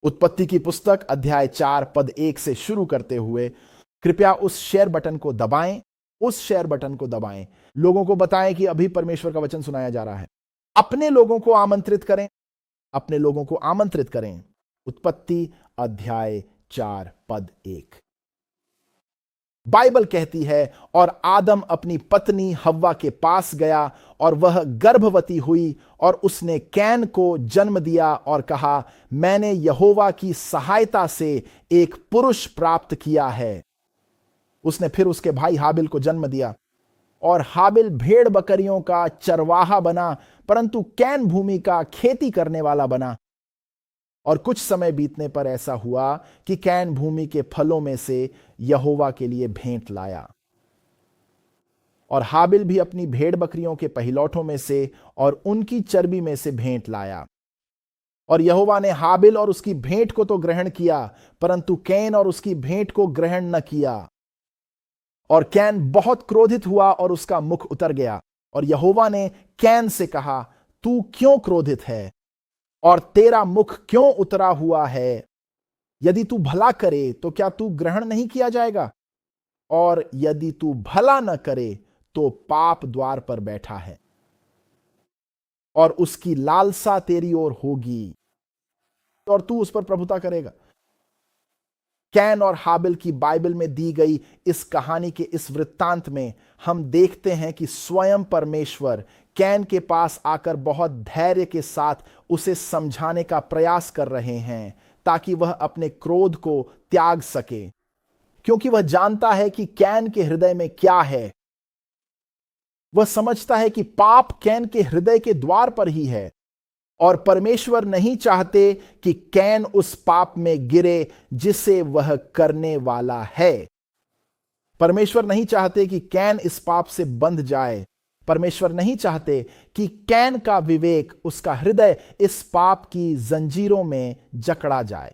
उत्पत्ति की पुस्तक अध्याय 4 पद 1 से शुरू करते हुए कृपया उस शेयर बटन को दबाएं, उस शेयर बटन को दबाएं। लोगों को बताएं कि अभी परमेश्वर का वचन सुनाया जा रहा है। अपने लोगों को आमंत्रित करें, अपने लोगों को आमंत्रित करें। उत्पत्ति अध्याय 4 पद 1। बाइबल कहती है, और आदम अपनी पत्नी हव्वा के पास गया और वह गर्भवती हुई और उसने कैन को जन्म दिया और कहा, मैंने यहोवा की सहायता से एक पुरुष प्राप्त किया है। उसने फिर उसके भाई हाबिल को जन्म दिया और हाबिल भेड़ बकरियों का चरवाहा बना, परंतु कैन भूमि का खेती करने वाला बना। और कुछ समय बीतने पर ऐसा हुआ कि कैन भूमि के फलों में से यहोवा के लिए भेंट लाया, और हाबिल भी अपनी भेड़ बकरियों के पहिलौठों में से और उनकी चर्बी में से भेंट लाया। और यहोवा ने हाबिल और उसकी भेंट को तो ग्रहण किया, परंतु कैन और उसकी भेंट को ग्रहण न किया। और कैन बहुत क्रोधित हुआ और उसका मुख उतर गया। और यहोवा ने कैन से कहा, तू क्यों क्रोधित है और तेरा मुख क्यों उतरा हुआ है? यदि तू भला करे तो क्या तू ग्रहण नहीं किया जाएगा? और यदि तू भला न करे तो पाप द्वार पर बैठा है और उसकी लालसा तेरी ओर होगी और तू उस पर प्रभुता करेगा। कैन और हाबिल की बाइबल में दी गई इस कहानी के इस वृत्तांत में हम देखते हैं कि स्वयं परमेश्वर कैन के पास आकर बहुत धैर्य के साथ उसे समझाने का प्रयास कर रहे हैं ताकि वह अपने क्रोध को त्याग सके, क्योंकि वह जानता है कि कैन के हृदय में क्या है। वह समझता है कि पाप कैन के हृदय के द्वार पर ही है और परमेश्वर नहीं चाहते कि कैन उस पाप में गिरे जिसे वह करने वाला है। परमेश्वर नहीं चाहते कि कैन इस पाप से बंध जाए। परमेश्वर नहीं चाहते कि कैन का विवेक, उसका हृदय इस पाप की जंजीरों में जकड़ा जाए।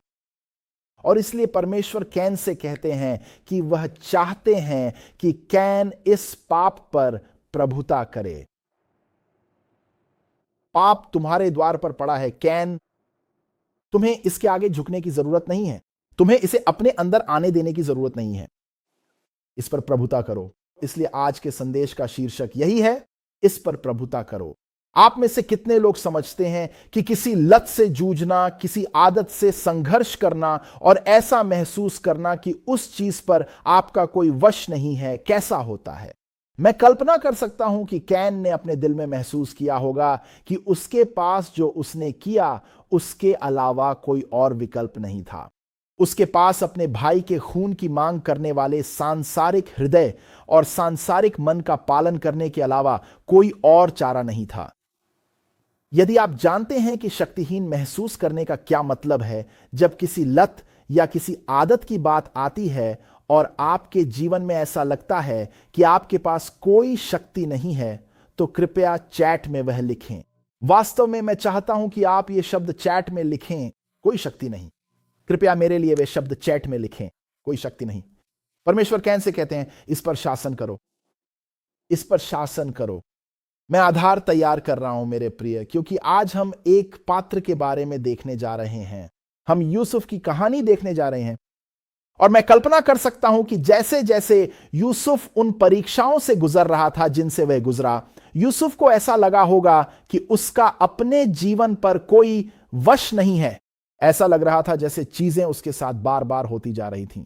और इसलिए परमेश्वर कैन से कहते हैं कि वह चाहते हैं कि कैन इस पाप पर प्रभुता करे। पाप तुम्हारे द्वार पर पड़ा है कैन, तुम्हें इसके आगे झुकने की जरूरत नहीं है, तुम्हें इसे अपने अंदर आने देने की जरूरत नहीं है, इस पर प्रभुता करो। इसलिए आज के संदेश का शीर्षक यही है, इस पर प्रभुता करो। आप में से कितने लोग समझते हैं कि किसी लत से जूझना, किसी आदत से संघर्ष करना और ऐसा महसूस करना कि उस चीज पर आपका कोई वश नहीं है, कैसा होता है? मैं कल्पना कर सकता हूं कि कैन ने अपने दिल में महसूस किया होगा कि उसके पास जो उसने किया उसके अलावा कोई और विकल्प नहीं था। उसके पास अपने भाई के खून की मांग करने वाले सांसारिक हृदय और सांसारिक मन का पालन करने के अलावा कोई और चारा नहीं था। यदि आप जानते हैं कि शक्तिहीन महसूस करने का क्या मतलब है जब किसी लत या किसी आदत की बात आती है और आपके जीवन में ऐसा लगता है कि आपके पास कोई शक्ति नहीं है, तो कृपया चैट में वह लिखें। वास्तव में मैं चाहता हूं कि आप ये शब्द चैट में लिखें, कोई शक्ति नहीं। कृपया मेरे लिए वे शब्द चैट में लिखें, कोई शक्ति नहीं। परमेश्वर कैन से कहते हैं, इस पर शासन करो, इस पर शासन करो। मैं आधार तैयार कर रहा हूं मेरे प्रिय, क्योंकि आज हम एक पात्र के बारे में देखने जा रहे हैं। हम यूसुफ की कहानी देखने जा रहे हैं और मैं कल्पना कर सकता हूं कि जैसे जैसे यूसुफ उन परीक्षाओं से गुजर रहा था जिनसे वह गुजरा, यूसुफ को ऐसा लगा होगा कि उसका अपने जीवन पर कोई वश नहीं है। ऐसा लग रहा था जैसे चीजें उसके साथ बार बार होती जा रही थीं,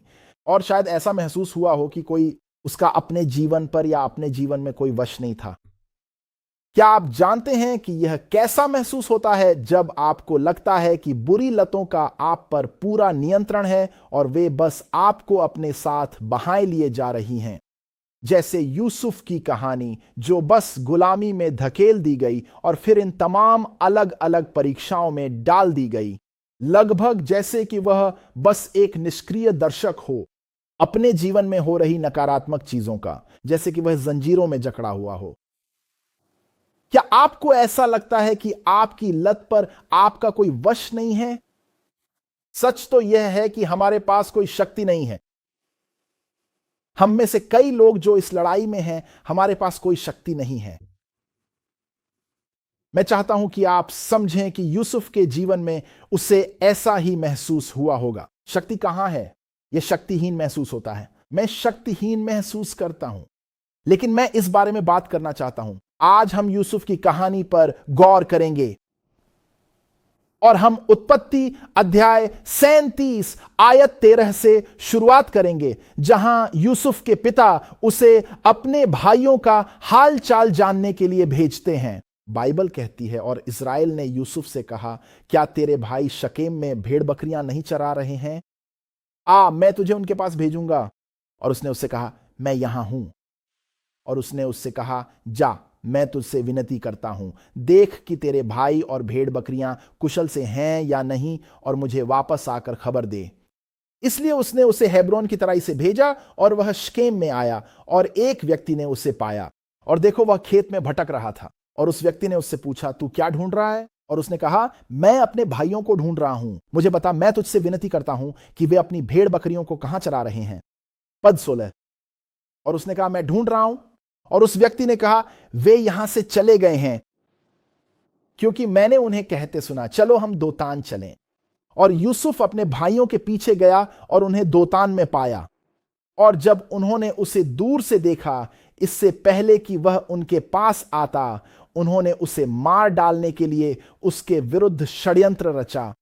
और शायद ऐसा महसूस हुआ हो कि कोई उसका अपने जीवन पर या अपने जीवन में कोई वश नहीं था। क्या आप जानते हैं कि यह कैसा महसूस होता है जब आपको लगता है कि बुरी लतों का आप पर पूरा नियंत्रण है और वे बस आपको अपने साथ बहाए लिए जा रही हैं? जैसे यूसुफ की कहानी, जो बस गुलामी में धकेल दी गई और फिर इन तमाम अलग अलग परीक्षाओं में डाल दी गई, लगभग जैसे कि वह बस एक निष्क्रिय दर्शक हो अपने जीवन में हो रही नकारात्मक चीजों का, जैसे कि वह जंजीरों में जकड़ा हुआ हो। क्या आपको ऐसा लगता है कि आपकी लत पर आपका कोई वश नहीं है? सच तो यह है कि हमारे पास कोई शक्ति नहीं है। हम में से कई लोग जो इस लड़ाई में हैं, हमारे पास कोई शक्ति नहीं है। मैं चाहता हूं कि आप समझें कि यूसुफ के जीवन में उसे ऐसा ही महसूस हुआ होगा। शक्ति कहां है? यह शक्तिहीन महसूस होता है। मैं शक्तिहीन महसूस करता हूं, लेकिन मैं इस बारे में बात करना चाहता हूं। आज हम यूसुफ की कहानी पर गौर करेंगे और हम उत्पत्ति अध्याय 37 आयत 13 से शुरुआत करेंगे, जहां यूसुफ के पिता उसे अपने भाइयों का हाल चाल जानने के लिए भेजते हैं। बाइबल कहती है, और इस्राएल ने यूसुफ से कहा, क्या तेरे भाई शकेम में भेड़ बकरियां नहीं चरा रहे हैं? मैं तुझे उनके पास भेजूंगा। और उसने उससे कहा, मैं यहां हूं। और उसने उससे कहा, जा, मैं तुझसे विनती करता हूं, देख कि तेरे भाई और भेड़ बकरियां कुशल से हैं या नहीं, और मुझे वापस आकर खबर दे। इसलिए उसने उसे हेब्रोन की तराई से भेजा, और वह शकेम में आया, और एक व्यक्ति ने उसे पाया, और देखो वह खेत में भटक रहा था। और उस व्यक्ति ने उससे पूछा, तू क्या ढूंढ रहा है? और उसने कहा, मैं अपने भाइयों को ढूंढ रहा हूं, मुझे बता, मैं तुझसे विनती करता हूं कि वे अपनी भेड़ बकरियों को कहां चरा रहे हैं। पद 16। और उसने कहा, मैं ढूंढ रहा हूं। और उस व्यक्ति ने कहा, वे यहां से चले गए हैं, क्योंकि मैंने उन्हें कहते सुना, चलो हम दोतान चलें। और यूसुफ अपने भाइयों के पीछे गया और उन्हें दोतान में पाया। और जब उन्होंने उसे दूर से देखा, इससे पहले कि वह उनके पास आता, उन्होंने उसे मार डालने के लिए उसके विरुद्ध षड्यंत्र रचा।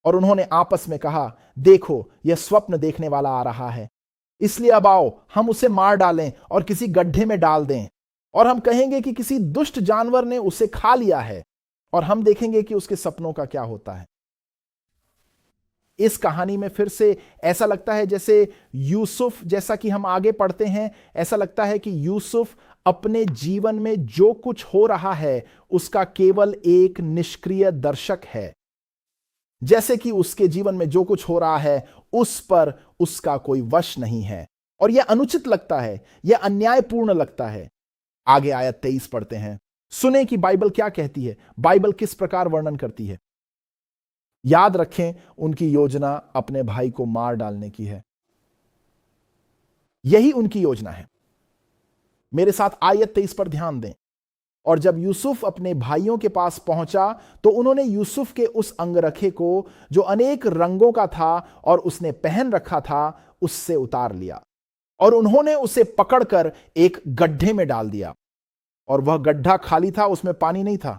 और उन्होंने आपस में कहा, देखो, यह स्वप्न देखने वाला आ रहा है, इसलिए अब आओ, हम उसे मार डालें और किसी गड्ढे में डाल दें, और हम कहेंगे कि किसी दुष्ट जानवर ने उसे खा लिया है, और हम देखेंगे कि उसके सपनों का क्या होता है। इस कहानी में फिर से ऐसा लगता है जैसे यूसुफ, जैसा कि हम आगे पढ़ते हैं, ऐसा लगता है कि यूसुफ अपने जीवन में जो कुछ हो रहा है उसका केवल एक निष्क्रिय दर्शक है। जैसे कि उसके जीवन में जो कुछ हो रहा है उस पर उसका कोई वश नहीं है, और यह अनुचित लगता है, यह अन्यायपूर्ण लगता है। आगे आयत 23 पढ़ते हैं। सुने कि बाइबल क्या कहती है, बाइबल किस प्रकार वर्णन करती है। याद रखें, उनकी योजना अपने भाई को मार डालने की है। यही उनकी योजना है। मेरे साथ आयत 23 पर ध्यान दें। और जब यूसुफ अपने भाइयों के पास पहुंचा, तो उन्होंने यूसुफ के उस अंगरखे को, जो अनेक रंगों का था और उसने पहन रखा था, उससे उतार लिया, और उन्होंने उसे पकड़कर एक गड्ढे में डाल दिया। और वह गड्ढा खाली था, उसमें पानी नहीं था।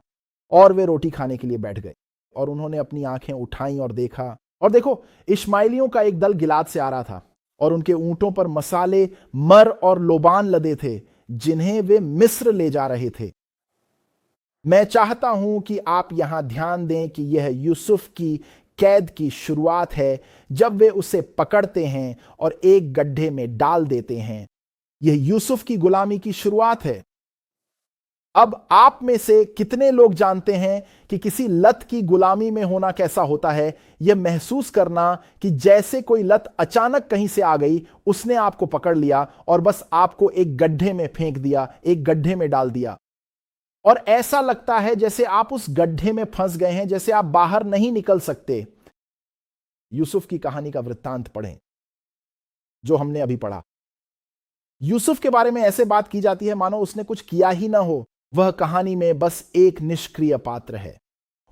और वे रोटी खाने के लिए बैठ गए। और उन्होंने अपनी आंखें उठाई और देखा, और देखो, इश्माइलियों का एक दल गिलाद से आ रहा था, और उनके ऊंटों पर मसाले, मर और लोबान लदे थे, जिन्हें वे मिस्र ले जा रहे थे। मैं चाहता हूं कि आप यहां ध्यान दें कि यह यूसुफ की कैद की शुरुआत है, जब वे उसे पकड़ते हैं और एक गड्ढे में डाल देते हैं। यह यूसुफ की गुलामी की शुरुआत है। अब आप में से कितने लोग जानते हैं कि किसी लत की गुलामी में होना कैसा होता है? यह महसूस करना कि जैसे कोई लत अचानक कहीं से आ गई, उसने आपको पकड़ लिया और बस आपको एक गड्ढे में फेंक दिया, एक गड्ढे में डाल दिया, और ऐसा लगता है जैसे आप उस गड्ढे में फंस गए हैं, जैसे आप बाहर नहीं निकल सकते। यूसुफ की कहानी का वृत्तांत पढ़ें जो हमने अभी पढ़ा। यूसुफ के बारे में ऐसे बात की जाती है मानो उसने कुछ किया ही ना हो। वह कहानी में बस एक निष्क्रिय पात्र है।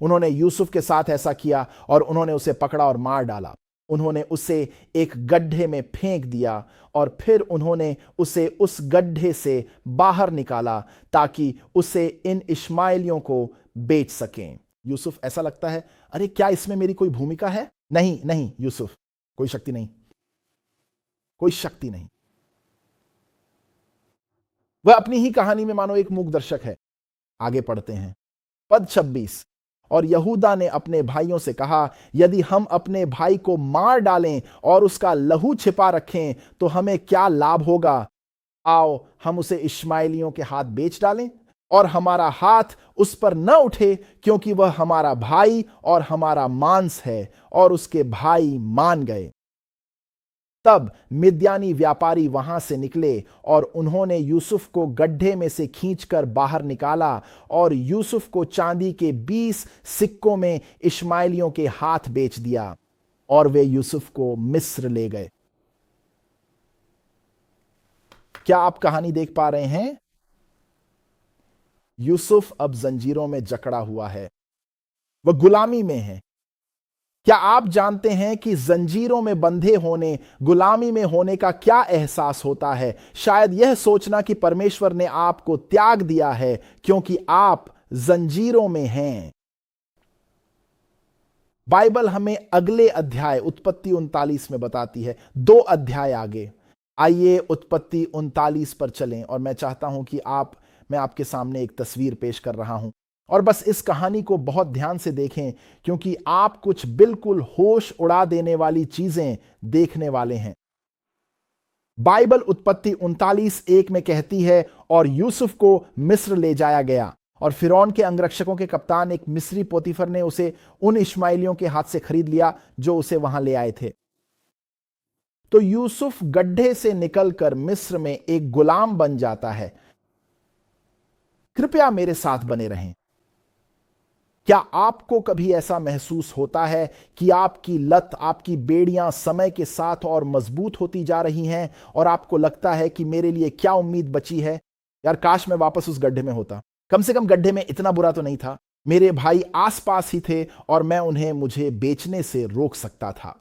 उन्होंने यूसुफ के साथ ऐसा किया, और उन्होंने उसे पकड़ा और मार डाला। उन्होंने उसे एक गड्ढे में फेंक दिया, और फिर उन्होंने उसे उस गड्ढे से बाहर निकाला ताकि उसे इन इश्माइलियों को बेच सकें। यूसुफ, ऐसा लगता है, अरे क्या इसमें मेरी कोई भूमिका है? नहीं नहीं यूसुफ, कोई शक्ति नहीं, कोई शक्ति नहीं। वह अपनी ही कहानी में मानो एक मूक दर्शक है। आगे पढ़ते हैं, पद 26। और यहूदा ने अपने भाइयों से कहा, यदि हम अपने भाई को मार डालें और उसका लहू छिपा रखें तो हमें क्या लाभ होगा? आओ, हम उसे इश्माइलियों के हाथ बेच डालें, और हमारा हाथ उस पर न उठे, क्योंकि वह हमारा भाई और हमारा मांस है। और उसके भाई मान गए। तब मिद्यानी व्यापारी वहां से निकले, और उन्होंने यूसुफ को गड्ढे में से खींचकर बाहर निकाला, और यूसुफ को चांदी के 20 सिक्कों में इश्माइलियों के हाथ बेच दिया, और वे यूसुफ को मिस्र ले गए। क्या आप कहानी देख पा रहे हैं? यूसुफ अब जंजीरों में जकड़ा हुआ है, वह गुलामी में है। क्या आप जानते हैं कि जंजीरों में बंधे होने, गुलामी में होने का क्या एहसास होता है? शायद यह सोचना कि परमेश्वर ने आपको त्याग दिया है क्योंकि आप जंजीरों में हैं। बाइबल हमें अगले अध्याय उत्पत्ति 39 में बताती है, 2 अध्याय आगे। आइए उत्पत्ति 39 पर चलें और मैं चाहता हूं कि मैं आपके सामने एक तस्वीर पेश कर रहा हूं और बस इस कहानी को बहुत ध्यान से देखें क्योंकि आप कुछ बिल्कुल होश उड़ा देने वाली चीजें देखने वाले हैं। बाइबल उत्पत्ति 39:1 में कहती है, और यूसुफ को मिस्र ले जाया गया और फिरौन के अंगरक्षकों के कप्तान एक मिस्री पोतीफर ने उसे उन इश्माइलियों के हाथ से खरीद लिया जो उसे वहां ले आए थे। तो यूसुफ गड्ढे से निकलकर मिस्र में एक गुलाम बन जाता है। कृपया मेरे साथ बने रहें। क्या आपको कभी ऐसा महसूस होता है कि आपकी लत, आपकी बेड़ियां समय के साथ और मजबूत होती जा रही हैं और आपको लगता है कि मेरे लिए क्या उम्मीद बची है? यार काश मैं वापस उस गड्ढे में होता। कम से कम गड्ढे में इतना बुरा तो नहीं था, मेरे भाई आसपास ही थे और मैं उन्हें मुझे बेचने से रोक सकता था।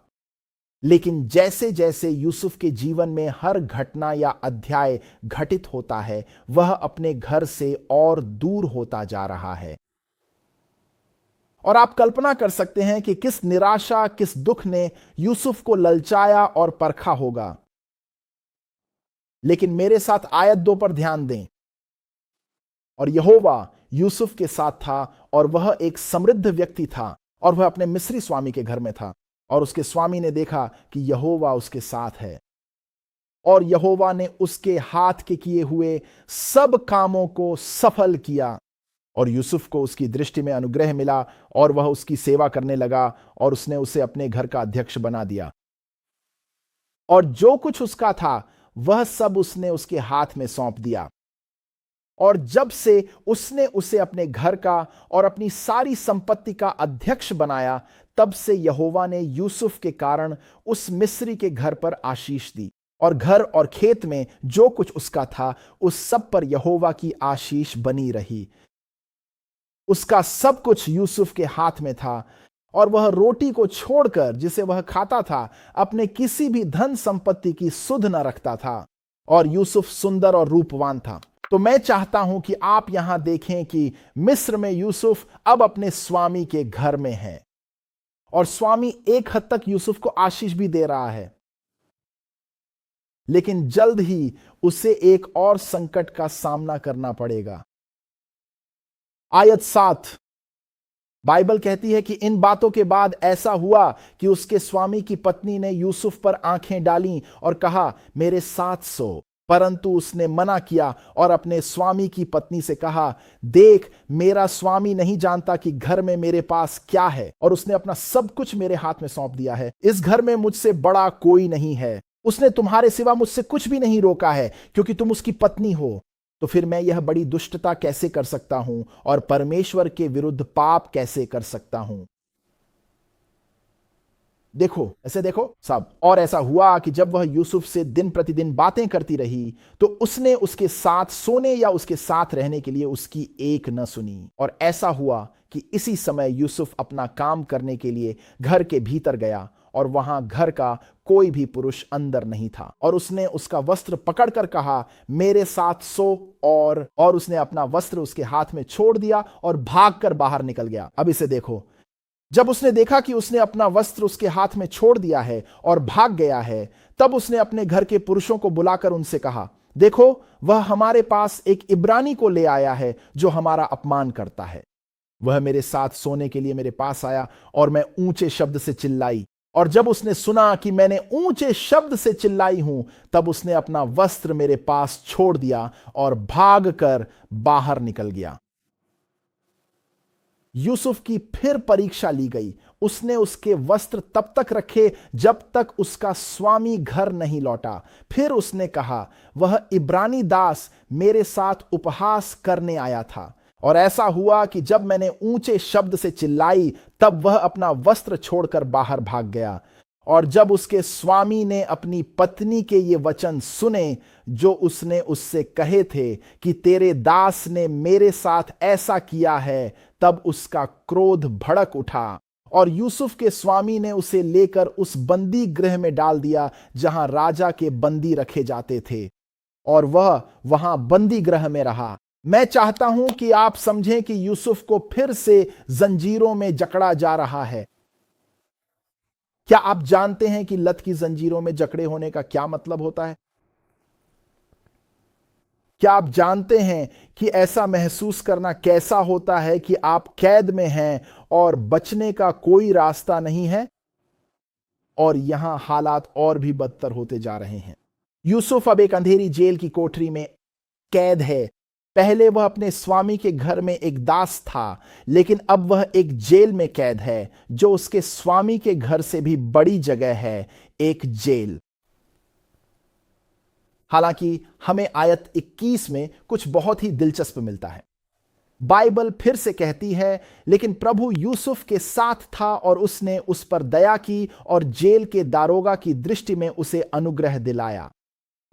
लेकिन जैसे जैसे यूसुफ के जीवन में हर घटना या अध्याय घटित होता है, वह अपने घर से और दूर होता जा रहा है। और आप कल्पना कर सकते हैं कि किस निराशा, किस दुख ने यूसुफ को ललचाया और परखा होगा। लेकिन मेरे साथ आयत 2 पर ध्यान दें। और यहोवा यूसुफ के साथ था और वह एक समृद्ध व्यक्ति था और वह अपने मिस्री स्वामी के घर में था और उसके स्वामी ने देखा कि यहोवा उसके साथ है और यहोवा ने उसके हाथ के किए हुए सब कामों को सफल किया और यूसुफ को उसकी दृष्टि में अनुग्रह मिला और वह उसकी सेवा करने लगा और उसने उसे अपने घर का अध्यक्ष बना दिया और जो कुछ उसका था वह सब उसने उसके हाथ में सौंप दिया। और जब से उसने उसे अपने घर का और अपनी सारी संपत्ति का अध्यक्ष बनाया, तब से यहोवा ने यूसुफ के कारण उस मिस्री के घर पर आशीष दी और घर और खेत में जो कुछ उसका था उस सब पर यहोवा की आशीष बनी रही। उसका सब कुछ यूसुफ के हाथ में था और वह रोटी को छोड़कर जिसे वह खाता था अपने किसी भी धन संपत्ति की सुध न रखता था। और यूसुफ सुंदर और रूपवान था। तो मैं चाहता हूं कि आप यहां देखें कि मिस्र में यूसुफ अब अपने स्वामी के घर में है और स्वामी एक हद तक यूसुफ को आशीष भी दे रहा है, लेकिन जल्द ही उसे एक और संकट का सामना करना पड़ेगा। आयत 7 बाइबल कहती है कि इन बातों के बाद ऐसा हुआ कि उसके स्वामी की पत्नी ने यूसुफ पर आंखें डालीं और कहा, मेरे साथ सो। परंतु उसने मना किया और अपने स्वामी की पत्नी से कहा, देख, मेरा स्वामी नहीं जानता कि घर में मेरे पास क्या है और उसने अपना सब कुछ मेरे हाथ में सौंप दिया है। इस घर में मुझसे बड़ा कोई नहीं है। उसने तुम्हारे सिवा मुझसे कुछ भी नहीं रोका है क्योंकि तुम उसकी पत्नी हो। तो फिर मैं यह बड़ी दुष्टता कैसे कर सकता हूं और परमेश्वर के विरुद्ध पाप कैसे कर सकता हूं? देखो, ऐसे देखो सब। और ऐसा हुआ कि जब वह यूसुफ से दिन प्रतिदिन बातें करती रही तो उसने उसके साथ सोने या उसके साथ रहने के लिए उसकी एक न सुनी। और ऐसा हुआ कि इसी समय यूसुफ अपना काम करने के लिए घर के भीतर गया और वहां घर का कोई भी पुरुष अंदर नहीं था और उसने उसका वस्त्र पकड़कर कहा, मेरे साथ सो। और उसने अपना वस्त्र उसके हाथ में छोड़ दिया और भागकर बाहर निकल गया। अब इसे देखो, जब उसने देखा कि उसने अपना वस्त्र उसके हाथ में छोड़ दिया है और भाग गया है, तब उसने अपने घर के पुरुषों को बुलाकर उनसे कहा, देखो, वह हमारे पास एक इब्रानी को ले आया है जो हमारा अपमान करता है। वह मेरे साथ सोने के लिए मेरे पास आया और मैं ऊंचे शब्द से चिल्लाई। और जब उसने सुना कि मैंने ऊंचे शब्द से चिल्लाई हूं, तब उसने अपना वस्त्र मेरे पास छोड़ दिया और भागकर बाहर निकल गया। यूसुफ की फिर परीक्षा ली गई। उसने उसके वस्त्र तब तक रखे जब तक उसका स्वामी घर नहीं लौटा। फिर उसने कहा, वह इब्रानी दास मेरे साथ उपहास करने आया था। और ऐसा हुआ कि जब मैंने ऊंचे शब्द से चिल्लाई, तब वह अपना वस्त्र छोड़कर बाहर भाग गया। और जब उसके स्वामी ने अपनी पत्नी के ये वचन सुने जो उसने उससे कहे थे कि तेरे दास ने मेरे साथ ऐसा किया है, तब उसका क्रोध भड़क उठा और यूसुफ के स्वामी ने उसे लेकर उस बंदी गृह में डाल दिया जहां राजा के बंदी रखे जाते थे, और वह वहां बंदी गृह में रहा। मैं चाहता हूं कि आप समझें कि यूसुफ को फिर से जंजीरों में जकड़ा जा रहा है। क्या आप जानते हैं कि लत की जंजीरों में जकड़े होने का क्या मतलब होता है? क्या आप जानते हैं कि ऐसा महसूस करना कैसा होता है कि आप कैद में हैं और बचने का कोई रास्ता नहीं है? और यहां हालात और भी बदतर होते जा रहे हैं। यूसुफ अब एक अंधेरी जेल की कोठरी में कैद है। पहले वह अपने स्वामी के घर में एक दास था, लेकिन अब वह एक जेल में कैद है जो उसके स्वामी के घर से भी बड़ी जगह है, एक जेल। हालांकि हमें आयत 21 में कुछ बहुत ही दिलचस्प मिलता है। बाइबल फिर से कहती है, लेकिन प्रभु यूसुफ के साथ था और उसने उस पर दया की और जेल के दारोगा की दृष्टि में उसे अनुग्रह दिलाया।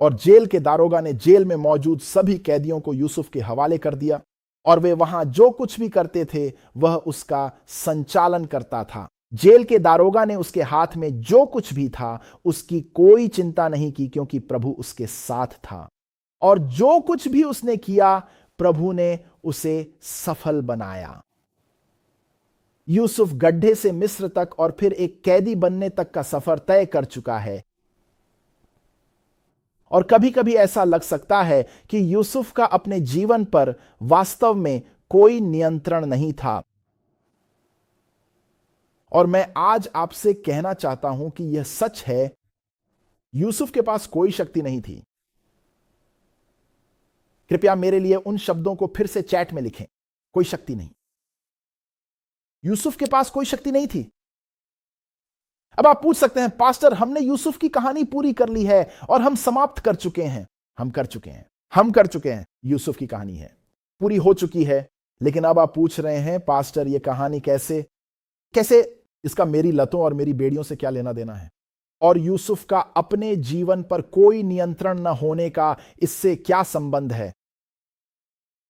और जेल के दारोगा ने जेल में मौजूद सभी कैदियों को यूसुफ के हवाले कर दिया और वे वहां जो कुछ भी करते थे वह उसका संचालन करता था। जेल के दारोगा ने उसके हाथ में जो कुछ भी था उसकी कोई चिंता नहीं की, क्योंकि प्रभु उसके साथ था, और जो कुछ भी उसने किया प्रभु ने उसे सफल बनाया। यूसुफ गड्ढे से मिस्र तक और फिर एक कैदी बनने तक का सफर तय कर चुका है। और कभी कभी ऐसा लग सकता है कि यूसुफ का अपने जीवन पर वास्तव में कोई नियंत्रण नहीं था। और मैं आज आपसे कहना चाहता हूं कि यह सच है, यूसुफ के पास कोई शक्ति नहीं थी। कृपया मेरे लिए उन शब्दों को फिर से चैट में लिखें, कोई शक्ति नहीं। यूसुफ के पास कोई शक्ति नहीं थी। अब आप पूछ सकते हैं, पास्टर हमने यूसुफ की कहानी पूरी कर ली है और हम समाप्त कर चुके हैं। हम कर चुके हैं। यूसुफ की कहानी है, पूरी हो चुकी है। लेकिन अब आप पूछ रहे हैं, पास्टर ये कहानी कैसे इसका मेरी लतों और मेरी बेड़ियों से क्या लेना देना है? और यूसुफ का अपने जीवन पर कोई नियंत्रण न होने का इससे क्या संबंध है?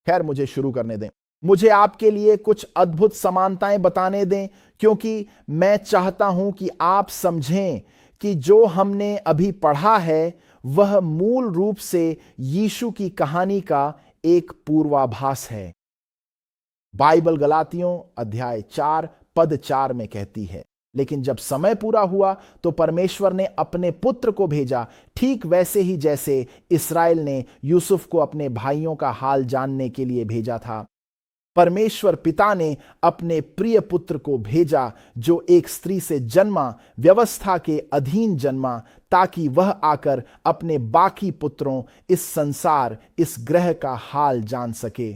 खैर, मुझे शुरू करने दें। मुझे आपके लिए कुछ अद्भुत समानताएं बताने दें, क्योंकि मैं चाहता हूं कि आप समझें कि जो हमने अभी पढ़ा है वह मूल रूप से यीशु की कहानी का एक पूर्वाभास है। बाइबल गलातियों अध्याय 4 पद 4 में कहती है, लेकिन जब समय पूरा हुआ तो परमेश्वर ने अपने पुत्र को भेजा, ठीक वैसे ही जैसे इस्राएल ने यूसुफ को अपने भाइयों का हाल जानने के लिए भेजा था। परमेश्वर पिता ने अपने प्रिय पुत्र को भेजा जो एक स्त्री से जन्मा, व्यवस्था के अधीन जन्मा, ताकि वह आकर अपने बाकी पुत्रों, इस संसार, इस ग्रह का हाल जान सके।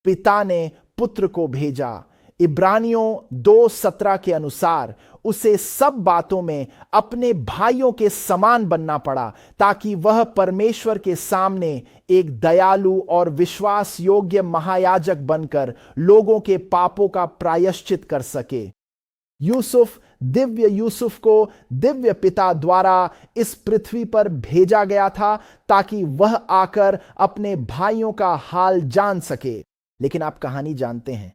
पिता ने पुत्र को भेजा। इब्रानियों 2:17 के अनुसार उसे सब बातों में अपने भाइयों के समान बनना पड़ा, ताकि वह परमेश्वर के सामने एक दयालु और विश्वास योग्य महायाजक बनकर लोगों के पापों का प्रायश्चित कर सके। दिव्य यूसुफ को दिव्य पिता द्वारा इस पृथ्वी पर भेजा गया था, ताकि वह आकर अपने भाइयों का हाल जान सके। लेकिन आप कहानी जानते हैं,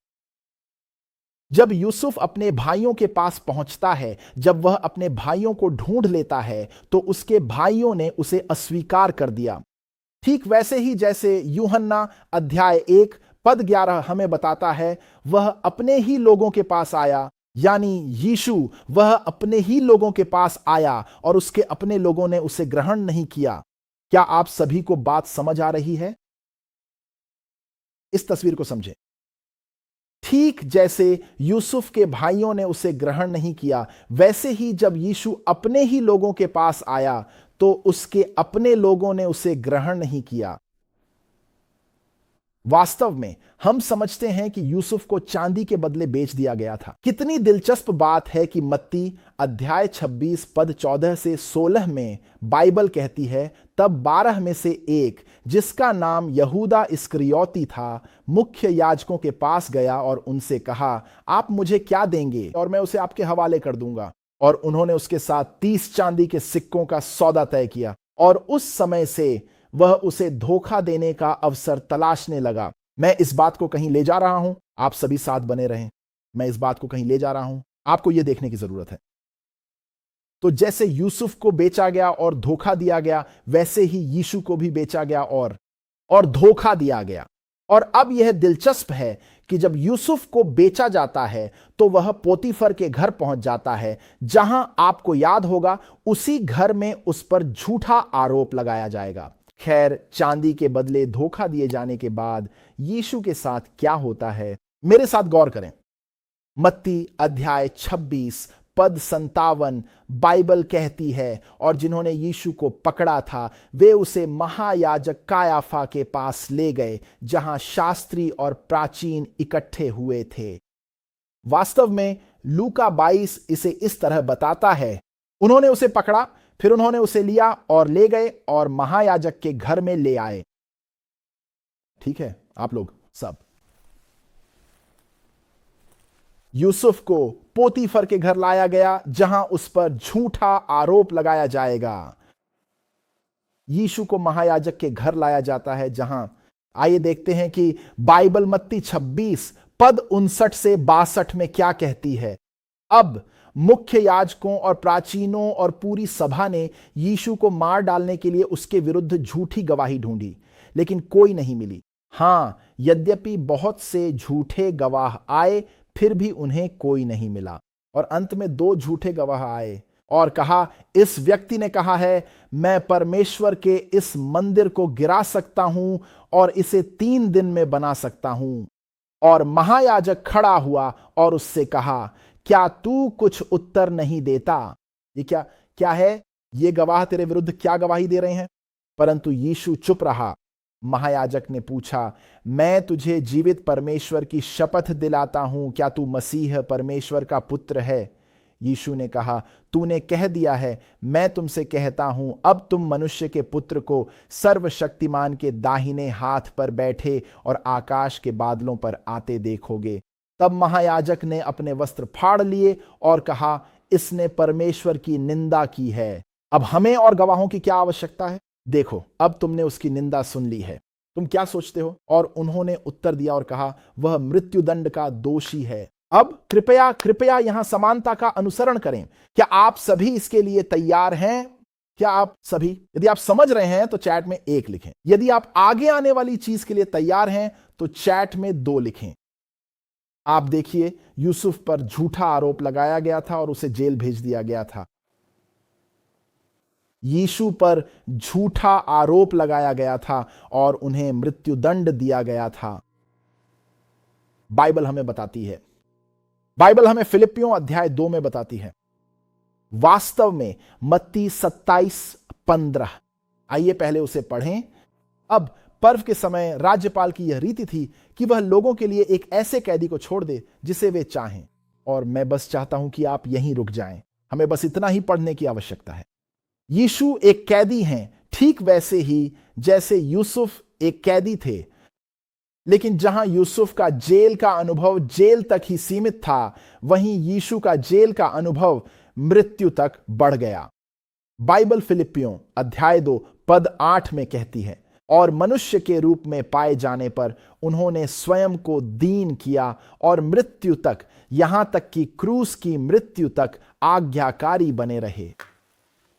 जब यूसुफ अपने भाइयों के पास पहुंचता है, जब वह अपने भाइयों को ढूंढ लेता है, तो उसके भाइयों ने उसे अस्वीकार कर दिया। ठीक वैसे ही जैसे यूहन्ना अध्याय 1 पद 11 हमें बताता है, वह अपने ही लोगों के पास आया, यानी यीशु, वह अपने ही लोगों के पास आया और उसके अपने लोगों ने उसे ग्रहण नहीं किया। क्या आप सभी को बात समझ आ रही है? इस तस्वीर को समझें। ठीक जैसे यूसुफ के भाइयों ने उसे ग्रहण नहीं किया, वैसे ही जब यीशु अपने ही लोगों के पास आया तो उसके अपने लोगों ने उसे ग्रहण नहीं किया। वास्तव में हम समझते हैं कि यूसुफ को चांदी के बदले बेच दिया गया था। कितनी दिलचस्प बात है कि मत्ती अध्याय 26 पद 14 से 16 में बाइबल कहती है, तब 12 में से एक, जिसका नाम यहूदा इस्करियोती था, मुख्य याजकों के पास गया और उनसे कहा, आप मुझे क्या देंगे और मैं उसे आपके हवाले कर दूंगा। और उन्होंने उसके साथ 30 चांदी के सिक्कों का सौदा तय किया, और उस समय से वह उसे धोखा देने का अवसर तलाशने लगा। मैं इस बात को कहीं ले जा रहा हूं, आप सभी साथ बने रहें। मैं इस बात को कहीं ले जा रहा हूं, आपको यह देखने की जरूरत है। तो जैसे यूसुफ को बेचा गया और धोखा दिया गया, वैसे ही यीशु को भी बेचा गया और धोखा दिया गया। और अब यह दिलचस्प है कि जब यूसुफ को बेचा जाता है तो वह पोतीफर के घर पहुंच जाता है, जहां आपको याद होगा उसी घर में उस पर झूठा आरोप लगाया जाएगा। खैर, चांदी के बदले धोखा दिए जाने के बाद यीशु के साथ क्या होता है, मेरे साथ गौर करें। मत्ती अध्याय 26 पद 57 बाइबल कहती है, और जिन्होंने यीशु को पकड़ा था वे उसे महायाजक कायाफा के पास ले गए, जहां शास्त्री और प्राचीन इकट्ठे हुए थे। वास्तव में लूका 22 इसे इस तरह बताता है, उन्होंने उसे पकड़ा, फिर उन्होंने उसे लिया और ले गए और महायाजक के घर में ले आए। ठीक है आप लोग सब। यूसुफ को पोतीफर के घर लाया गया, जहां उस पर झूठा आरोप लगाया जाएगा। यीशु को महायाजक के घर लाया जाता है, जहां आइए देखते हैं कि बाइबल मत्ती 26 पद 59 से 62 में क्या कहती है। अब मुख्य याजकों और प्राचीनों और पूरी सभा ने यीशु को मार डालने के लिए उसके विरुद्ध झूठी गवाही ढूंढी, लेकिन कोई नहीं मिली। हां, यद्यपि बहुत से झूठे गवाह आए, फिर भी उन्हें कोई नहीं मिला। और अंत में 2 झूठे गवाह आए और कहा, इस व्यक्ति ने कहा है, मैं परमेश्वर के इस मंदिर को गिरा सकता हूं और इसे 3 दिन में बना सकता हूं। और महायाजक खड़ा हुआ और उससे कहा, क्या तू कुछ उत्तर नहीं देता? ये क्या है? ये गवाह तेरे विरुद्ध क्या गवाही दे रहे हैं? परंतु यीशु चुप रहा। महायाजक ने पूछा, मैं तुझे जीवित परमेश्वर की शपथ दिलाता हूं, क्या तू मसीह परमेश्वर का पुत्र है? यीशु ने कहा, तूने कह दिया है। मैं तुमसे कहता हूं, अब तुम मनुष्य के पुत्र को सर्वशक्तिमान के दाहिने हाथ पर बैठे और आकाश के बादलों पर आते देखोगे। तब महायाजक ने अपने वस्त्र फाड़ लिए और कहा, इसने परमेश्वर की निंदा की है। अब हमें और गवाहों की क्या आवश्यकता है? देखो, अब तुमने उसकी निंदा सुन ली है, तुम क्या सोचते हो? और उन्होंने उत्तर दिया और कहा, वह मृत्युदंड का दोषी है। अब कृपया यहां समानता का अनुसरण करें। क्या आप सभी इसके लिए तैयार हैं? क्या आप सभी, यदि आप समझ रहे हैं तो चैट में 1 लिखें। यदि आप आगे आने वाली चीज के लिए तैयार हैं तो चैट में 2 लिखें। आप देखिए, यूसुफ पर झूठा आरोप लगाया गया था और उसे जेल भेज दिया गया था। यीशु पर झूठा आरोप लगाया गया था और उन्हें मृत्युदंड दिया गया था। बाइबल हमें बताती है, बाइबल हमें फिलिपियों अध्याय 2 में बताती है। वास्तव में मत्ती 27:15, आइए पहले उसे पढ़ें। अब पर्व के समय राज्यपाल की यह रीति थी कि वह लोगों के लिए एक ऐसे कैदी को छोड़ दे जिसे वे चाहें। और मैं बस चाहता हूं कि आप यहीं रुक जाएं, हमें बस इतना ही पढ़ने की आवश्यकता है। यीशु एक कैदी हैं, ठीक वैसे ही जैसे यूसुफ एक कैदी थे। लेकिन जहां यूसुफ का जेल का अनुभव जेल तक ही सीमित था, वहीं यीशु का जेल का अनुभव मृत्यु तक बढ़ गया। बाइबल फिलिपियों अध्याय 2 पद 8 में कहती है, और मनुष्य के रूप में पाए जाने पर उन्होंने स्वयं को दीन किया और मृत्यु तक, यहां तक कि क्रूस की मृत्यु तक आज्ञाकारी बने रहे।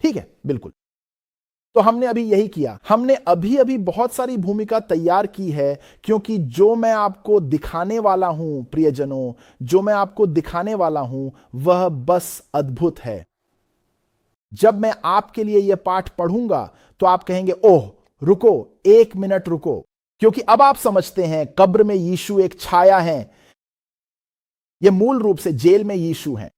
ठीक है, बिल्कुल। तो हमने अभी यही किया। हमने अभी बहुत सारी भूमिका तैयार की है, क्योंकि जो मैं आपको दिखाने वाला हूं प्रियजनों, जो मैं आपको दिखाने वाला हूं वह बस अद्भुत है। जब मैं आपके लिए यह पाठ पढ़ूंगा तो आप कहेंगे, ओह रुको, 1 मिनट रुको, क्योंकि अब आप समझते हैं कब्र में यीशु एक छाया है। यह मूल रूप से जेल में यीशु है।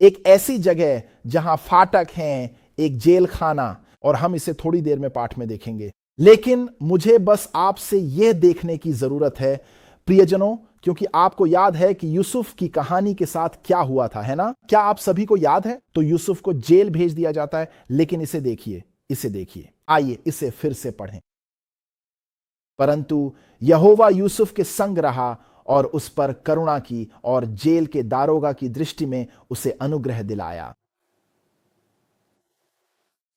एक ऐसी जगह जहां फाटक हैं, एक जेल खाना, और हम इसे थोड़ी देर में पाठ में देखेंगे। लेकिन मुझे बस आपसे यह देखने की जरूरत है प्रियजनों, क्योंकि आपको याद है कि यूसुफ की कहानी के साथ क्या हुआ था, है ना? क्या आप सभी को याद है? तो यूसुफ को जेल भेज दिया जाता है। लेकिन इसे देखिए, आइए इसे फिर से पढ़ें। परंतु यहोवा यूसुफ के संग रहा और उस पर करुणा की और जेल के दारोगा की दृष्टि में उसे अनुग्रह दिलाया।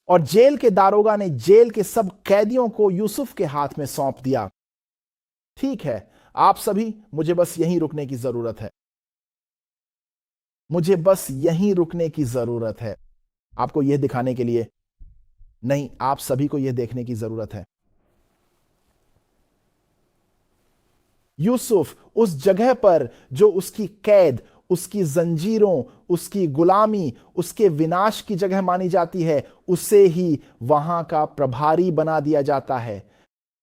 और जेल के दारोगा ने जेल के सब कैदियों को यूसुफ के हाथ में सौंप दिया। ठीक है, आप सभी, मुझे बस यहीं रुकने की जरूरत है। मुझे बस यहीं रुकने की जरूरत है, आपको यह दिखाने के लिए नहीं, आप सभी को यह देखने की जरूरत है। यूसुफ उस जगह पर जो उसकी कैद, उसकी जंजीरों, उसकी गुलामी, उसके विनाश की जगह मानी जाती है, उसे ही वहां का प्रभारी बना दिया जाता है।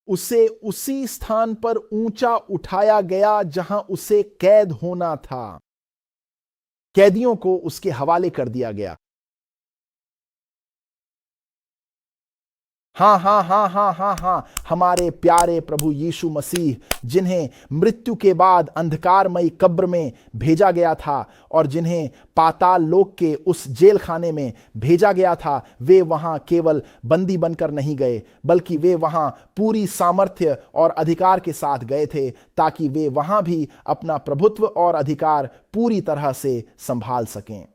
उसे उसी स्थान पर ऊंचा उठाया गया जहां उसे कैद होना था। कैदियों को उसके हवाले कर दिया गया। हाँ हाँ हाँ हाँ हाँ हाँ, हमारे प्यारे प्रभु यीशु मसीह, जिन्हें मृत्यु के बाद अंधकारमयी कब्र में भेजा गया था और जिन्हें पाताल लोक के उस जेल खाने में भेजा गया था, वे वहां केवल बंदी बनकर नहीं गए, बल्कि वे वहां पूरी सामर्थ्य और अधिकार के साथ गए थे, ताकि वे वहां भी अपना प्रभुत्व और अधिकार पूरी तरह से संभाल सकें।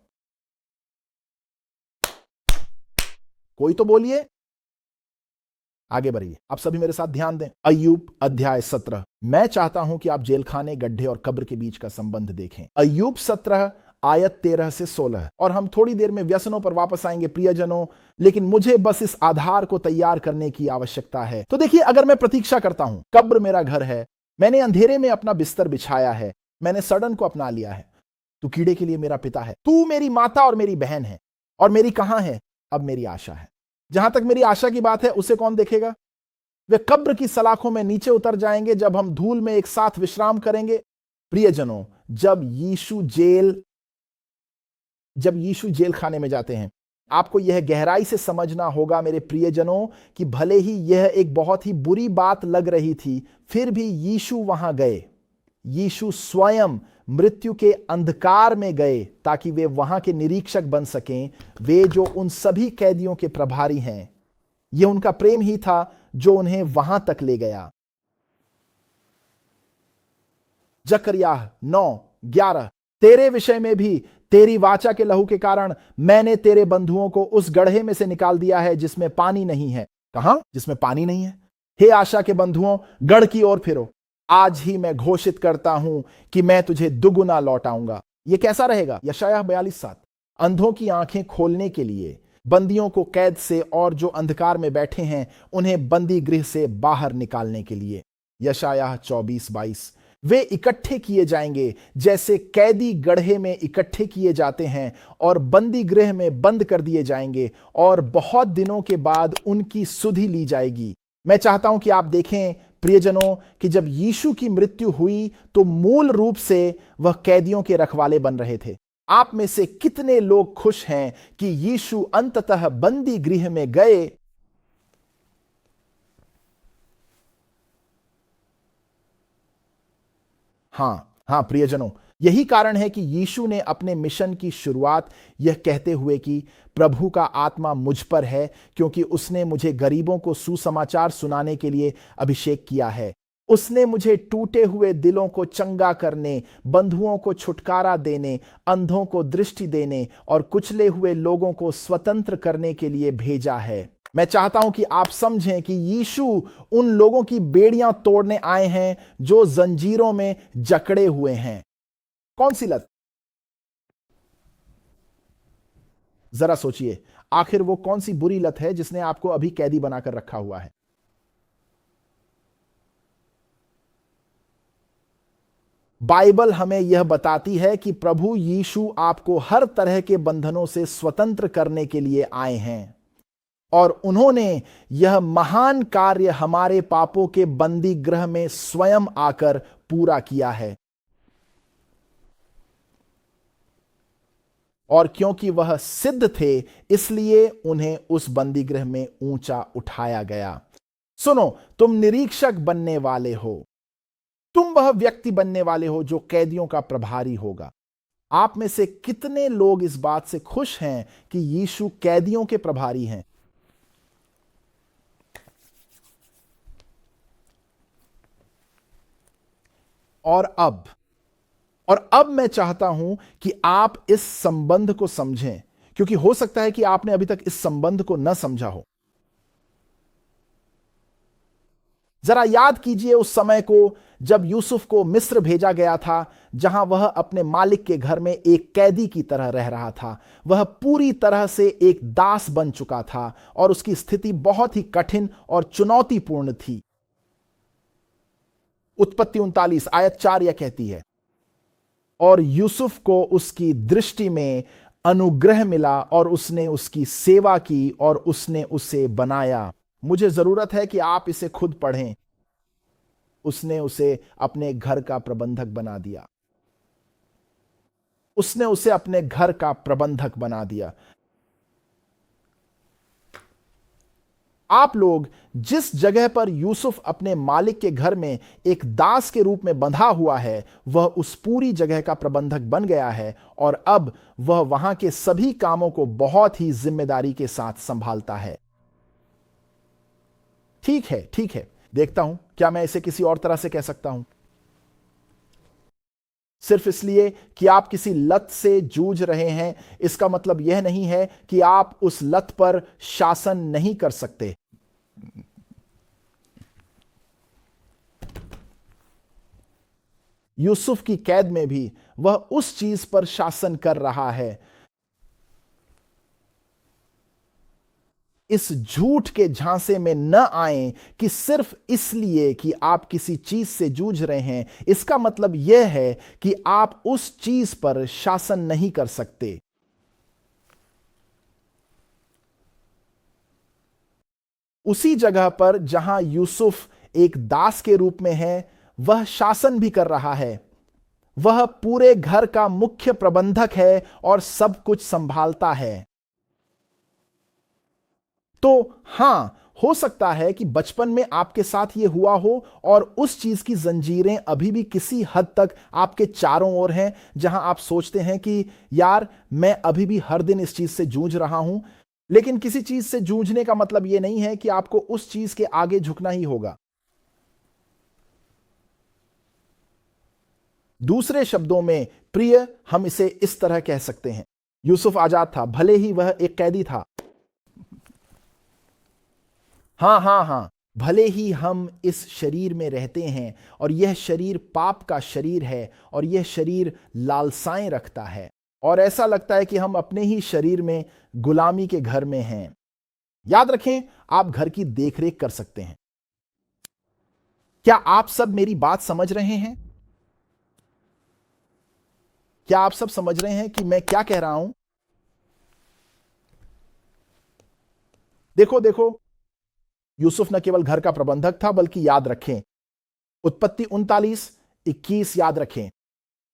कोई तो बोलिए, आगे बढ़िए। आप सभी मेरे साथ ध्यान दें। अय्यूब अध्याय 17। मैं चाहता हूं कि आप जेल खाने, गड्ढे और कब्र के बीच का संबंध देखें। अय्यूब 17 आयत 13 से 16। और हम थोड़ी देर में व्यसनों पर वापस आएंगे प्रियजनों, लेकिन मुझे बस इस आधार को तैयार करने की आवश्यकता है। तो देखिए, अगर मैं प्रतीक्षा करता हूं, कब्र मेरा घर है, मैंने अंधेरे में अपना बिस्तर बिछाया है, मैंने सड़न को अपना लिया है, तू कीड़े के लिए मेरा पिता है, तू मेरी माता और मेरी बहन है, और मेरी कहां है अब मेरी आशा है। जहां तक मेरी आशा की बात है, उसे कौन देखेगा? वे कब्र की सलाखों में नीचे उतर जाएंगे जब हम धूल में एक साथ विश्राम करेंगे। प्रियजनों, जब यीशु जेल खाने में जाते हैं, आपको यह गहराई से समझना होगा मेरे प्रियजनों कि भले ही यह एक बहुत ही बुरी बात लग रही थी, फिर भी यीशु वहां गए। यीशु स्वयं मृत्यु के अंधकार में गए ताकि वे वहां के निरीक्षक बन सकें। वे जो उन सभी कैदियों के प्रभारी हैं, यह उनका प्रेम ही था जो उन्हें वहां तक ले गया। जकरिया 9:11। तेरे विषय में भी तेरी वाचा के लहू के कारण मैंने तेरे बंधुओं को उस गड्ढे में से निकाल दिया है जिसमें पानी नहीं है। कहां? जिसमें पानी नहीं है। हे आशा के बंधुओं, गढ़ की ओर फिरो। आज ही मैं घोषित करता हूं कि मैं तुझे दुगुना लौटाऊंगा। यह कैसा रहेगा? यशायाह 42:7। अंधों की आंखें खोलने के लिए, बंदियों को कैद से और जो अंधकार में बैठे हैं उन्हें बंदी गृह से बाहर निकालने के लिए। यशायाह 24:22। वे इकट्ठे किए जाएंगे जैसे कैदी गड्ढे में इकट्ठे किए जाते हैं और बंदी गृह में बंद कर दिए जाएंगे, और बहुत दिनों के बाद उनकी सुधि ली जाएगी। मैं चाहता हूं कि आप देखें प्रियजनों कि जब यीशु की मृत्यु हुई तो मूल रूप से वह कैदियों के रखवाले बन रहे थे। आप में से कितने लोग खुश हैं कि यीशु अंततः बंदी गृह में गए? हां प्रियजनों, यही कारण है कि यीशु ने अपने मिशन की शुरुआत यह कहते हुए कि प्रभु का आत्मा मुझ पर है, क्योंकि उसने मुझे गरीबों को सुसमाचार सुनाने के लिए अभिषेक किया है। उसने मुझे टूटे हुए दिलों को चंगा करने, बंधुओं को छुटकारा देने, अंधों को दृष्टि देने और कुचले हुए लोगों को स्वतंत्र करने के लिए भेजा है। मैं चाहता हूं कि आप समझें कि यीशु उन लोगों की बेड़ियां तोड़ने आए हैं जो जंजीरों में जकड़े हुए हैं। कौन सी लत? जरा सोचिए, आखिर वो कौन सी बुरी लत है जिसने आपको अभी कैदी बनाकर रखा हुआ है? बाइबल हमें यह बताती है कि प्रभु यीशु आपको हर तरह के बंधनों से स्वतंत्र करने के लिए आए हैं, और उन्होंने यह महान कार्य हमारे पापों के बंदी गृह में स्वयं आकर पूरा किया है। और क्योंकि वह सिद्ध थे, इसलिए उन्हें उस बंदी गृह में ऊंचा उठाया गया। सुनो, तुम निरीक्षक बनने वाले हो, तुम वह व्यक्ति बनने वाले हो जो कैदियों का प्रभारी होगा। आप में से कितने लोग इस बात से खुश हैं कि यीशु कैदियों के प्रभारी हैं? और अब मैं चाहता हूं कि आप इस संबंध को समझें, क्योंकि हो सकता है कि आपने अभी तक इस संबंध को न समझा हो। जरा याद कीजिए उस समय को जब यूसुफ को मिस्र भेजा गया था, जहां वह अपने मालिक के घर में एक कैदी की तरह रह रहा था। वह पूरी तरह से एक दास बन चुका था और उसकी स्थिति बहुत ही कठिन और चुनौतीपूर्ण थी। उत्पत्ति 39 आयत 4 यह कहती है, और यूसुफ को उसकी दृष्टि में अनुग्रह मिला और उसने उसकी सेवा की और उसने उसे बनाया। मुझे जरूरत है कि आप इसे खुद पढ़ें। उसने उसे अपने घर का प्रबंधक बना दिया। उसने उसे अपने घर का प्रबंधक बना दिया। आप लोग जिस जगह पर यूसुफ अपने मालिक के घर में एक दास के रूप में बंधा हुआ है, वह उस पूरी जगह का प्रबंधक बन गया है और अब वह वहां के सभी कामों को बहुत ही जिम्मेदारी के साथ संभालता है। ठीक है, देखता हूं क्या मैं इसे किसी और तरह से कह सकता हूं। सिर्फ इसलिए कि आप किसी लत से जूझ रहे हैं, इसका मतलब यह नहीं है कि आप उस लत पर शासन नहीं कर सकते। यूसुफ की कैद में भी वह उस चीज पर शासन कर रहा है। इस झूठ के झांसे में न आए कि सिर्फ इसलिए कि आप किसी चीज से जूझ रहे हैं, इसका मतलब यह है कि आप उस चीज पर शासन नहीं कर सकते। उसी जगह पर जहां यूसुफ एक दास के रूप में है, वह शासन भी कर रहा है। वह पूरे घर का मुख्य प्रबंधक है और सब कुछ संभालता है। तो हां, हो सकता है कि बचपन में आपके साथ यह हुआ हो और उस चीज की जंजीरें अभी भी किसी हद तक आपके चारों ओर हैं, जहां आप सोचते हैं कि यार मैं अभी भी हर दिन इस चीज से जूझ रहा हूं। लेकिन किसी चीज से जूझने का मतलब यह नहीं है कि आपको उस चीज के आगे झुकना ही होगा। दूसरे शब्दों में प्रिय, हम इसे इस तरह कह सकते हैं, यूसुफ आजाद था, भले ही वह एक कैदी था। हां, भले ही हम इस शरीर में रहते हैं और यह शरीर पाप का शरीर है और यह शरीर लालसाएं रखता है और ऐसा लगता है कि हम अपने ही शरीर में गुलामी के घर में हैं। याद रखें, आप घर की देखरेख कर सकते हैं। क्या आप सब मेरी बात समझ रहे हैं? क्या आप सब समझ रहे हैं कि मैं क्या कह रहा हूं? देखो, यूसुफ न केवल घर का प्रबंधक था, बल्कि याद रखें, उत्पत्ति 39:21 याद रखें,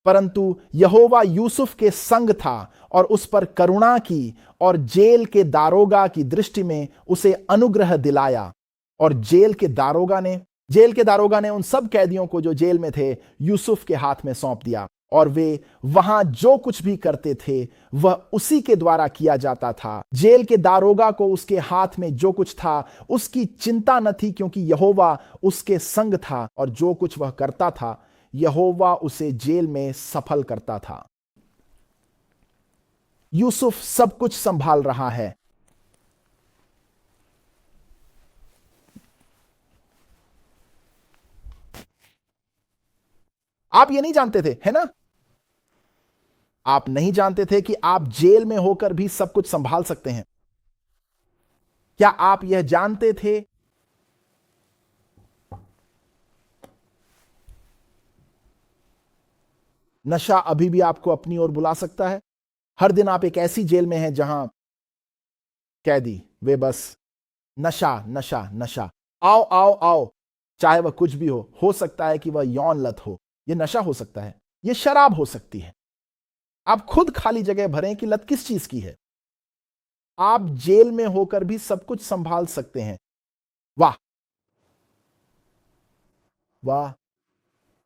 परंतु यहोवा यूसुफ के संग था और उस पर करुणा की और जेल के दारोगा की दृष्टि में उसे अनुग्रह दिलाया। और जेल के दारोगा ने उन सब कैदियों को जो जेल में थे यूसुफ के हाथ में सौंप दिया और वे वहां जो कुछ भी करते थे वह उसी के द्वारा किया जाता था। जेल के दारोगा को उसके हाथ में जो कुछ था उसकी चिंता न थी, क्योंकि यहोवा उसके संग था और जो कुछ वह करता था यहोवा उसे जेल में सफल करता था। यूसुफ सब कुछ संभाल रहा है। आप ये नहीं जानते थे, है ना? आप नहीं जानते थे कि आप जेल में होकर भी सब कुछ संभाल सकते हैं। क्या आप यह जानते थे नशा अभी भी आपको अपनी ओर बुला सकता है? हर दिन आप एक ऐसी जेल में हैं जहां कैदी वे बस नशा नशा नशा, आओ आओ आओ, चाहे वह कुछ भी हो सकता है कि वह यौन लत हो, यह नशा हो सकता है, यह शराब हो सकती है। आप खुद खाली जगह भरें कि लत किस चीज की है। आप जेल में होकर भी सब कुछ संभाल सकते हैं। वाह वाह,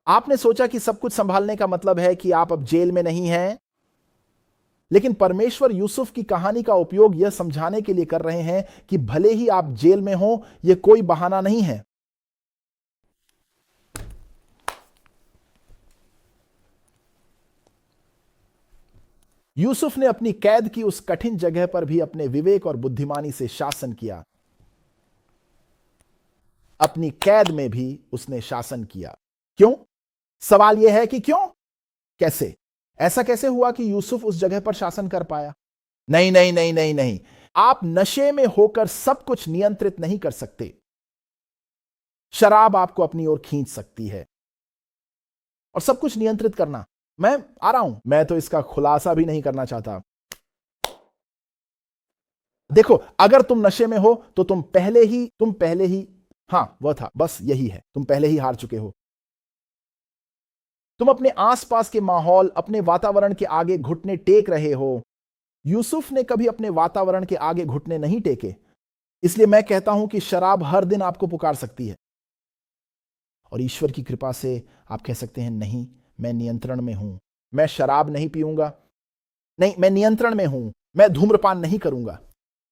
आपने सोचा कि सब कुछ संभालने का मतलब है कि आप अब जेल में नहीं हैं, लेकिन परमेश्वर यूसुफ की कहानी का उपयोग यह समझाने के लिए कर रहे हैं कि भले ही आप जेल में हो, यह कोई बहाना नहीं है। यूसुफ ने अपनी कैद की उस कठिन जगह पर भी अपने विवेक और बुद्धिमानी से शासन किया। अपनी कैद में भी उसने शासन किया। क्यों? सवाल यह है कि क्यों, कैसे, ऐसा कैसे हुआ कि यूसुफ उस जगह पर शासन कर पाया? नहीं नहीं नहीं नहीं नहीं, आप नशे में होकर सब कुछ नियंत्रित नहीं कर सकते। शराब आपको अपनी ओर खींच सकती है, और सब कुछ नियंत्रित करना, मैं आ रहा हूं, मैं तो इसका खुलासा भी नहीं करना चाहता। देखो, अगर तुम नशे में हो तो तुम पहले ही हां, वह था, बस यही है, तुम पहले ही हार चुके हो। तुम अपने आसपास के माहौल, अपने वातावरण के आगे घुटने टेक रहे हो। यूसुफ ने कभी अपने वातावरण के आगे घुटने नहीं टेके। इसलिए मैं कहता हूं कि शराब हर दिन आपको पुकार सकती है, और ईश्वर की कृपा से आप कह सकते हैं, नहीं, मैं नियंत्रण में हूं, मैं शराब नहीं पीऊंगा, नहीं, मैं नियंत्रण में हूं, मैं धूम्रपान नहीं करूंगा,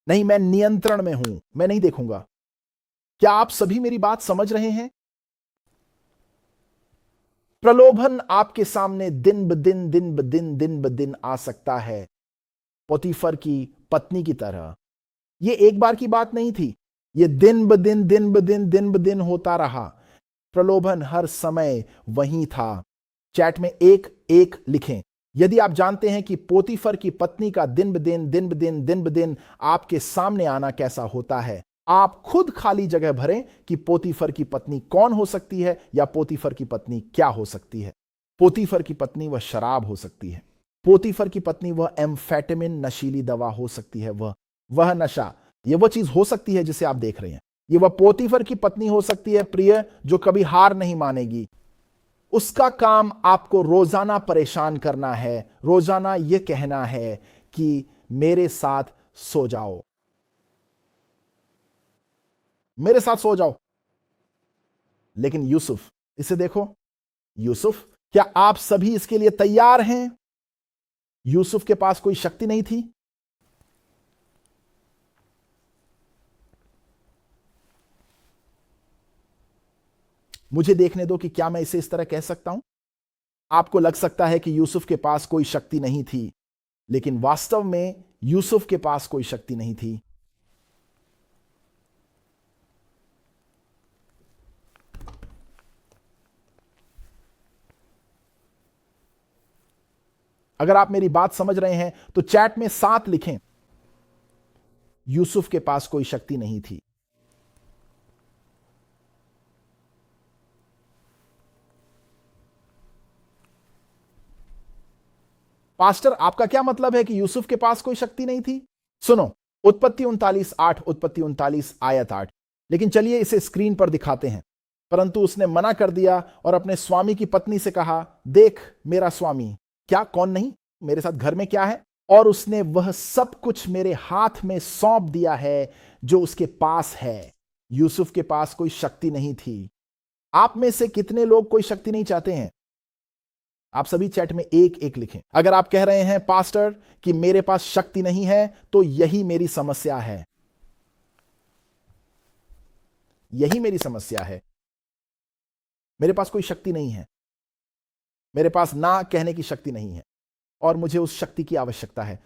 नहीं, मैं नियंत्रण में हूं, मैं नहीं देखूंगा। क्या आप सभी मेरी बात समझ रहे हैं? प्रलोभन आपके सामने दिन ब दिन आ सकता है, पोतीफर की पत्नी की तरह। यह एक बार की बात नहीं थी, यह दिन ब दिन होता रहा। प्रलोभन हर समय वहीं था। चैट में एक एक लिखें यदि आप जानते हैं कि पोतीफर की पत्नी का दिन ब दिन आपके सामने आना कैसा होता है। आप खुद खाली जगह भरें कि पोतीफर की पत्नी कौन हो सकती है, या पोतीफर की पत्नी क्या हो सकती है। पोतीफर की पत्नी वह शराब हो सकती है। पोतीफर की पत्नी वह एम्फेटामिन नशीली दवा हो सकती है। वह नशा, यह वह चीज हो सकती है जिसे आप देख रहे हैं। यह वह पोतीफर की पत्नी हो सकती है, प्रिय, जो कभी हार नहीं मानेगी। उसका काम आपको रोजाना परेशान करना है, रोजाना यह कहना है कि मेरे साथ सो जाओ, मेरे साथ सो जाओ। लेकिन यूसुफ, इसे देखो, यूसुफ, क्या आप सभी इसके लिए तैयार हैं? यूसुफ के पास कोई शक्ति नहीं थी। मुझे देखने दो कि क्या मैं इसे इस तरह कह सकता हूं। आपको लग सकता है कि यूसुफ के पास कोई शक्ति नहीं थी, लेकिन वास्तव में यूसुफ के पास कोई शक्ति नहीं थी। अगर आप मेरी बात समझ रहे हैं तो चैट में 7 लिखें। यूसुफ के पास कोई शक्ति नहीं थी। पास्टर, आपका क्या मतलब है कि यूसुफ के पास कोई शक्ति नहीं थी? सुनो, उत्पत्ति 39:8, उत्पत्ति 39 आयत 8। लेकिन चलिए इसे स्क्रीन पर दिखाते हैं। परंतु उसने मना कर दिया और अपने स्वामी की पत्नी से कहा, देख मेरा स्वामी, क्या कौन नहीं, मेरे साथ घर में क्या है, और उसने वह सब कुछ मेरे हाथ में सौंप दिया है जो उसके पास है। यूसुफ के पास कोई शक्ति नहीं थी। आप में से कितने लोग कोई शक्ति नहीं चाहते हैं? आप सभी चैट में एक एक लिखें। अगर आप कह रहे हैं पास्टर कि मेरे पास शक्ति नहीं है, तो यही मेरी समस्या है, यही मेरी समस्या है। मेरे पास कोई शक्ति नहीं है, मेरे पास ना कहने की शक्ति नहीं है, और मुझे उस शक्ति की आवश्यकता है।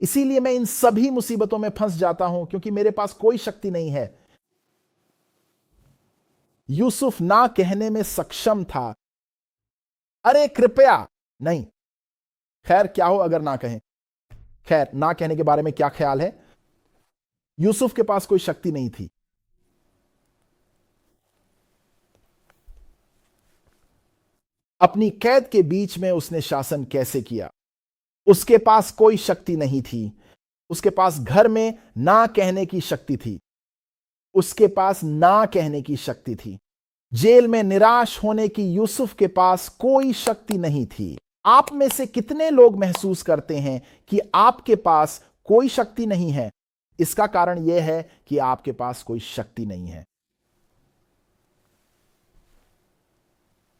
इसीलिए मैं इन सभी मुसीबतों में फंस जाता हूं, क्योंकि मेरे पास कोई शक्ति नहीं है। यूसुफ ना कहने में सक्षम था। अरे कृपया नहीं, खैर क्या हो अगर ना कहें। खैर, ना कहने के बारे में क्या ख्याल है? यूसुफ के पास कोई शक्ति नहीं थी। अपनी कैद के बीच में उसने शासन कैसे किया? उसके पास कोई शक्ति नहीं थी। उसके पास घर में ना कहने की शक्ति थी। उसके पास ना कहने की शक्ति थी। जेल में निराश होने की यूसुफ के पास कोई शक्ति नहीं थी। आप में से कितने लोग महसूस करते हैं कि आपके पास कोई शक्ति नहीं है? इसका कारण यह है कि आपके पास कोई शक्ति नहीं है।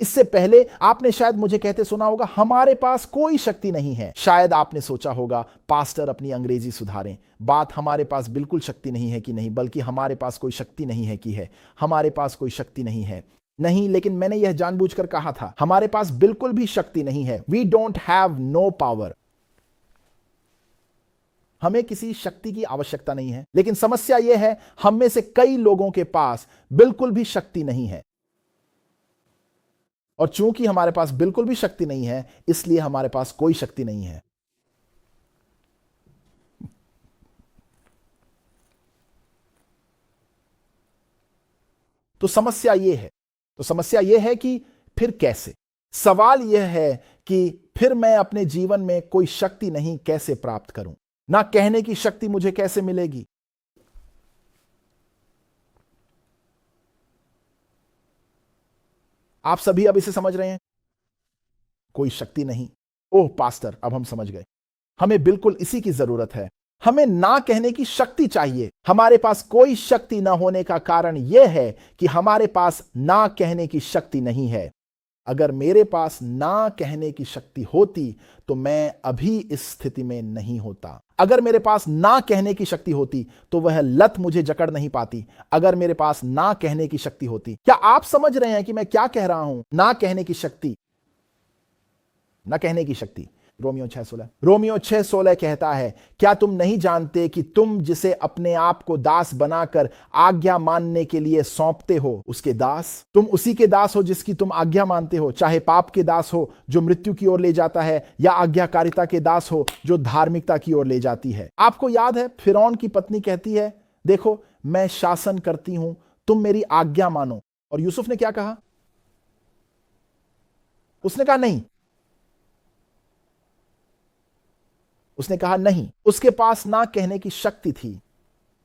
इससे पहले आपने शायद मुझे कहते सुना होगा, हमारे पास कोई शक्ति नहीं है। शायद आपने सोचा होगा, पास्टर अपनी अंग्रेजी सुधारें, बात हमारे पास बिल्कुल शक्ति नहीं है कि नहीं, बल्कि हमारे पास कोई शक्ति नहीं है कि है। हमारे पास कोई शक्ति नहीं है। नहीं, लेकिन मैंने यह जानबूझकर कहा था, हमारे पास बिल्कुल भी शक्ति नहीं है। We don't have no power. हमें किसी शक्ति की आवश्यकता नहीं है, लेकिन समस्या यह है हम में से कई लोगों के पास बिल्कुल भी शक्ति नहीं है। और चूंकि हमारे पास बिल्कुल भी शक्ति नहीं है, इसलिए हमारे पास कोई शक्ति नहीं है। तो समस्या यह है कि फिर कैसे? सवाल यह है कि फिर मैं अपने जीवन में कोई शक्ति नहीं कैसे प्राप्त करूं? ना कहने की शक्ति मुझे कैसे मिलेगी? आप सभी अब इसे समझ रहे हैं? कोई शक्ति नहीं। ओह पास्टर, अब हम समझ गए। हमें बिल्कुल इसी की जरूरत है। हमें ना कहने की शक्ति चाहिए। हमारे पास कोई शक्ति ना होने का कारण यह है कि हमारे पास ना कहने की शक्ति नहीं है। अगर मेरे पास ना कहने की शक्ति होती तो मैं अभी इस स्थिति में नहीं होता। अगर मेरे पास ना कहने की शक्ति होती तो वह लत मुझे जकड़ नहीं पाती। अगर मेरे पास ना कहने की शक्ति होती। क्या आप समझ रहे हैं कि मैं क्या कह रहा हूं? ना कहने की शक्ति, ना कहने की शक्ति। रोमियो 6:16 कहता है, क्या तुम नहीं जानते कि तुम जिसे अपने आप को दास बनाकर आज्ञा मानने के लिए सौंपते हो, उसके दास? तुम उसी के दास हो जिसकी तुम आज्ञा मानते हो, चाहे पाप के दास हो जो मृत्यु की ओर ले जाता है, या आज्ञाकारिता के दास हो जो धार्मिकता की ओर ले जाती है। आपको याद है फिरौन की पत्नी कहती है, देखो मैं शासन करती हूं, तुम मेरी आज्ञा मानो। और यूसुफ ने क्या कहा? उसने कहा नहीं। उसने कहा नहीं। उसके पास ना कहने की शक्ति थी।